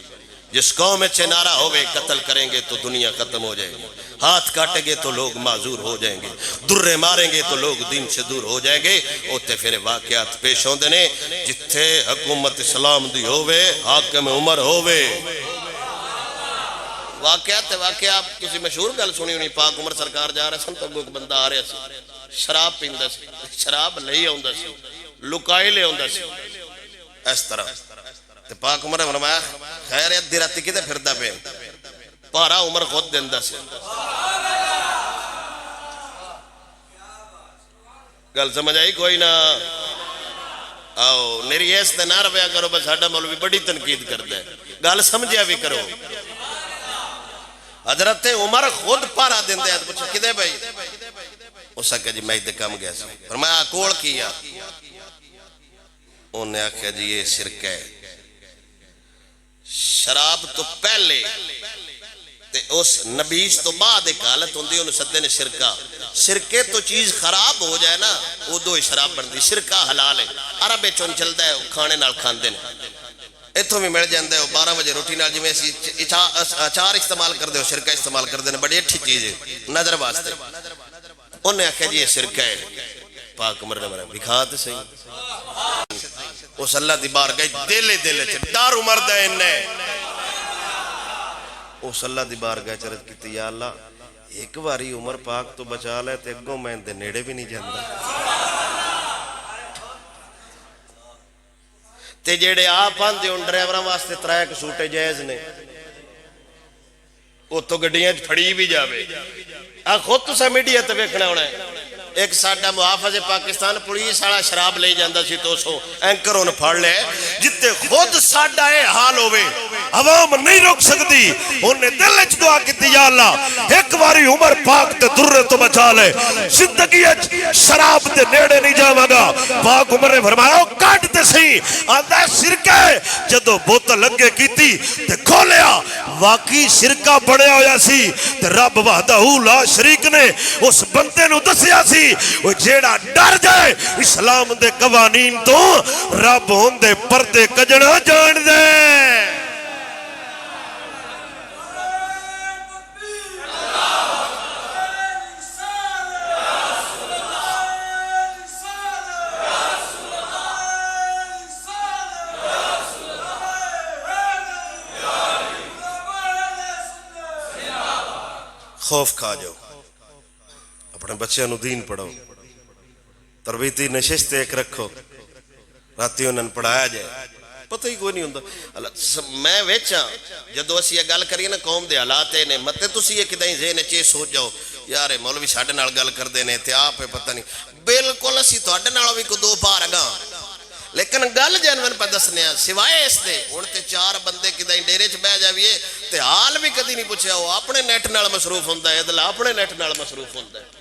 جس قوم چنارہ ہوئے قتل کریں گے تو دنیا ختم ہو جائے گی ہاتھ کاٹیں گے تو لوگ معذور ہو جائیں گے درے ماریں گے تو لوگ دین سے دور ہو جائیں گے اوتے پھر واقعات پیش ہوں دینے جتھے حکومت اسلام دی ہوئے حاکم عمر ہوئے واقعات آپ کسی مشہور گل سنی ہونی پاک عمر سرکار جا رہے سن تو ایک بندہ آ رہا سی شراب پیندہ سی شراب لئی آؤندہ سی لکائی لے آؤندہ سی اس طرح تے پاک عمر نے فرمایا خیر ادھی راتی کتے پھردا پے پارا عمر خود دیندا سی گل سمجھ آئی کوئی نہ آؤ میری ایس تے نہ رویا کرو بس ساڈا مولوی بڑی تنقید کردا ہے گل سمجھیا بھی کرو حضرت عمر خود پارا دیندے ہیں پوچھا کدے بھائی اس آکھا جی میں دے کام گیا سی فرمایا کول کیا انہوں نے آکھا جی یہ شرک ہے شراب تو پہلے تے اس نبیش تو بعد ایک حالت ہوندی انہوں سدے نے شرکہ شرکے تو چیز خراب ہو جائے نا وہ دو شراب بندی شرکہ حلال ہے عرب چون چلتا ہے کھانے نال کھاندے نے اتھوں بھی مل جاندے ہو 12 بجے روٹی نال جی میں اچار استعمال کر دے ہو شرکہ استعمال کر دے بڑی اچھی چیز ہے نظر واسطے انہوں نے آکھا جی یہ شرکہ ہے پاک عمر نے مرا بکھاتے صحیح اس اللہ دی بار گئی دلے چھے ڈار عمر دے انہیں اس اللہ دی بار گئی چرد کیتی یا اللہ ایک باری عمر پاک تو بچا لے تے اگوں میں دے نیڑے بھی نہیں جاندہ تے جیڑے آپ آن دے ان ڈرائیوراں واسطے ترائے کے سوٹے جائز نے وہ تو گڑیاں پھڑی بھی جاوے خود تو سا میڈیا تے ویکھنا ہونا ہے ایک ساڈا محافظ پاکستان پولیس والا شراب لے جاندا سی تو سو اینکر ان پھڑ لے جتے خود ساڈا اے حال ہوے عوام نہیں روک سکتی انہیں دل وچ دعا کیتی یا اللہ ایک باری عمر پاک تے درے تو بچا لے زندگی وچ شراب دے نیڑے نہیں جاواں گا پاک عمر نے فرمایا کٹ تے صحیح آندا سرکہ جدوں بوتل لگے کیتی تے کھولیا واقعی سرکہ بڑھیا ہویا سی تے رب وحدہ لا شریک نے اس بندے نو دسیا سی وہ جیڑا ڈر جائے اسلام دے قوانین تو رب ہوندے پردے کجڑا جان دے خوف کھا جاؤ اپنے بچے انہوں دین پڑھو تربیتی نشست ایک رکھو راتی انہوں نے پڑھایا جائے پتہ ہی کوئی نہیں ہوندہ میں ویچا جدو اسی یہ گل کریے نا قوم دے حالاتے نے متے تسی یہ کدائیں ذہن چیز سوچ جاؤ یار مولوی ساڑھے نال گل کر دینے تے آپ پتہ نہیں بالکل اسی تو اڈے نالوں بھی کو دو پار گا لیکن گل جانور پہ دسنے ہیں سوائے اس دے انتے 4 بندے کدائیں ڈیرے چ بہ جاویے تے حال بھی کدی نہیں پوچھا وہ اپنے نیٹ نال مصروف ہوندہ ہے ادھل اپنے نیٹ نال مصروف ہوندہ ہے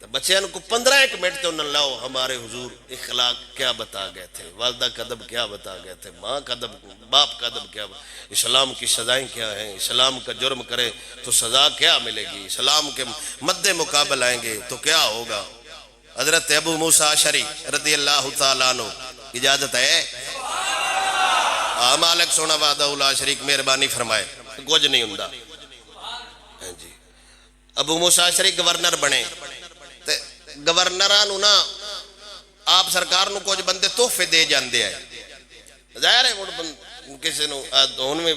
بچے کو 15 منٹ تو انہوں نے لاؤ ہمارے حضور اخلاق کیا بتا گئے تھے والدہ کا ادب کیا بتا گئے تھے ماں کا ادب باپ کا ادب کیا اسلام کی سزائیں کیا ہیں اسلام کا جرم کرے تو سزا کیا ملے گی اسلام کے مد مقابل آئیں گے تو کیا ہوگا حضرت ابو موسیٰ اشعری رضی اللہ تعالیٰ عنہ اجازت ہے مالک سونا وعدہ لا شریک مہربانی فرمائے کچھ نہیں ہوندہ جی ابو موسیٰ اشعری گورنر بنے گورنرانو نا آپ سرکار نو کچھ بندے تحفے دے جاندے ہیں ظاہر ہے کسی نو ان میں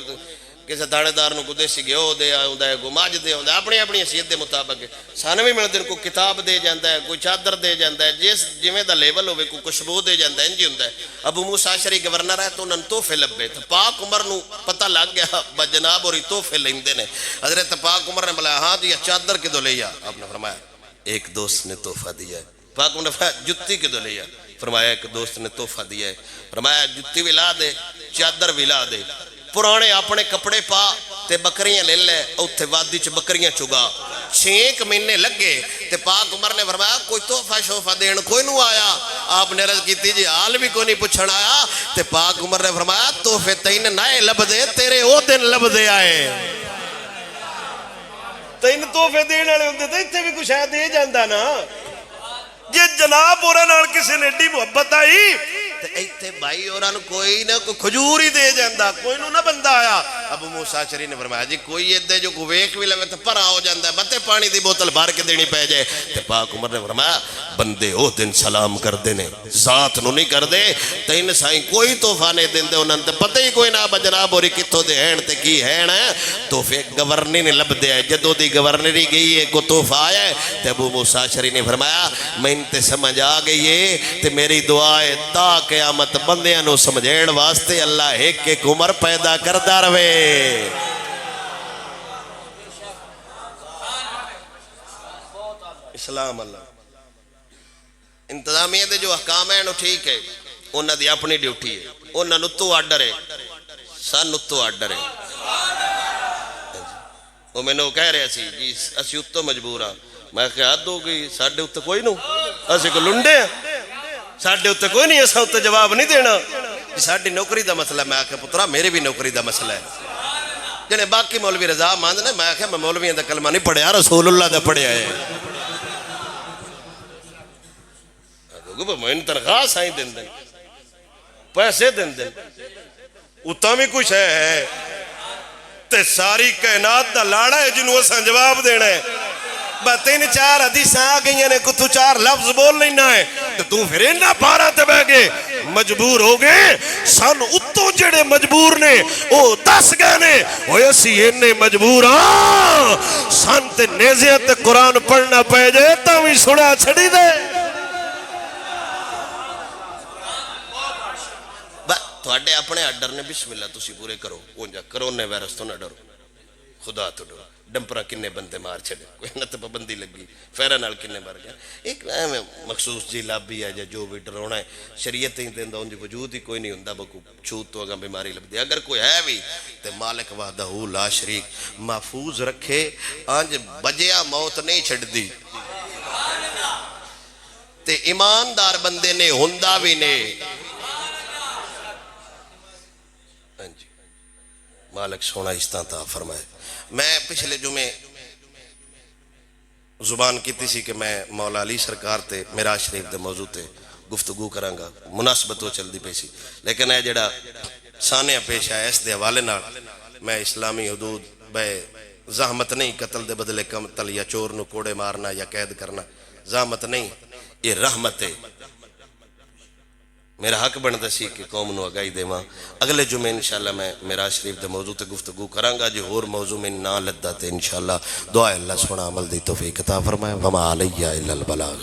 کسی دھاڑے دار نو کو دیسی گیو دے آؤں ہے کو ماج دے آؤں ہے اپنی اپنی حیثیت دے مطابق سانوی ملتے کو کتاب دے جاندہ ہے کوئی چادر دے جاندہ ہے جس جمیں دا لیول ہوئے کوئی کشبو دے جاندہ ہے انجی ہوندہ ہے ابو موسیٰ اشعری گورنر ہے تو انہوں تحفے لبے تو پاک عمر نو پتہ لگ گیا بجناب اور تحفے لیندے نے حضرت پاک عمر نے بلایا ہاں دیا چادر کے دو لیا آپ نے فرمایا ایک دوست نے تحفہ دیا ہے پاک عمر نے فرمایا جتی کے دو لیا فرمایا ایک دوست نے تحفہ دیا ہے فرمایا جتی بھی لا دے چادر بھی لا دے پرانے اپنے کپڑے پا تے بکریاں لے لے اوتھے وادی چ بکریاں چگا 6 مہینے لگے تے پاک عمر نے فرمایا کوئی تحفہ شوفہ دین کوئی نو آیا آپ نے عرض کیتی جی حال بھی کوئی نہیں پوچھن آیا تے پاک عمر نے فرمایا تحفے تین نائے لب دے تیرے او دن لب دے آئے تین تحفے دینے والے ہوندے تے اتنے بھی کچھ شاید دے جاندہ نا یہ جناب اور نال کسی نے ایڈی محبت آئی تے ایتھے بھائی اوراں کوئی نہ کوئی کھجور ہی دے جاندا کوئی نو نہ بندہ آیا ابو موسیٰ اشعری نے فرمایا جی کوئی ادے جو کو ویکھ بھی لوے تے پرا ہو جاندا ہے بتے پانی دی بوتل بھر کے دینی پے جائے تے پاک عمر نے فرمایا بندے او دن سلام کردے نے ذات نو نہیں کردے تین سائیں کوئی تحفہ نہیں دیندے انہاں تے پتہ ہی کوئی نہ جناب اور کتھوں دے ہین تے کی ہین ہے تحفے گورنر نے لب دے جدوں دی گورنری گئی ہے کو تحفہ آیا ہے تے ابو موسیٰ اشعری نے فرمایا میں تے سمجھ آ گئی ہے تے میری دعا ہے تا قیامت بندیاں نو سمجھین واسطے اللہ ایک عمر پیدا کردہ روے اسلام اللہ انتظامیہ دے جو احکام ہیں نو ٹھیک ہے انہاں دی اپنی ڈیوٹی ہے انہاں نو تو آڈر ہے سن تو آڈر ہے وہ مینوں کہہ رہا سی جی اسی اتوں مجبور ہاں میں کہ حد ہو گئی ساڈے اتنے کوئی نو اسی کو لنڈے ہیں ساڈے اتنے کوئی نہیں اساں اتنے جواب نہیں دینا ساڈی نوکری دا مسئلہ میں آخیا پترا میرے بھی نوکری دا مسئلہ ہے جنے باقی مولوی رضا مند نے میں آخیا میں مولویاں دا کلمہ نہیں پڑھیا رسول اللہ دا پڑھیا ہے میں تنخواہ سائیں دن دن پیسے دن دن اتنا بھی کچھ ہے تے ساری کائنات دا لاڑا ہے جنہوں اساں جواب دینا ہے بس 3-4 حدیثاں آ گئی نے کو تو 4 لفظ بول لینا ہے تو پھر اینا پارا تے بہ گئے مجبور ہو گئے سن اتوں جڑے مجبور نے او 10 گئے نے ہوئے اسی اینے مجبور ہاں سن تے نیزیاں تے قرآن پڑھنا پہ جائے تاوی سنا چھڑی دے تھوڑے اپنے آڈر نے بسم اللہ تسی پورے کرو اونجا کرونے وائرس تو نہ ڈرو خدا تو ڈرو ڈمپرا کنے بندے مار چھڑے کوئی نہ تو پابندی لگی فیرہ نال کنے مار گیا ایک مخصوص جی لابی ہے جو بھی ڈرونا ہے شریعت ہی دیندہ ان دی وجود ہی کوئی نہیں ہوندہ بکو چھوت تو اگاں بیماری لگ دی اگر کوئی ہے بھی تے مالک وحدہ لا شریک محفوظ رکھے آنج بجیا موت نہیں چھڑ دی تے ایماندار بندے نے ہوندہ بھی نے مالک سونا استعطا فرمائے میں پچھلے جمعے زبان کیتی سی کہ میں مولا علی سرکار تے معراج شریف دے موضوع تے گفتگو کرانگا مناسبت ہو چل دی پیسی لیکن اے جڑا سانیہ پیش آیا اس دے حوالے نال میں اسلامی حدود بے زحمت نہیں قتل دے بدلے قتل یا چور نو کوڑے مارنا یا قید کرنا زحمت نہیں یہ رحمت ہے میرا حق بنتا سی کہ قوم نو آگاہی دے ماں اگلے جمعے انشاءاللہ میں معراج شریف دے موضوع تے گفتگو کرانگا جو اور موضوع میں نہ لدہ تے انشاءاللہ دعا اللہ سونا عمل دی توفیق عطا فرمائے وما علیہ الا البلاغ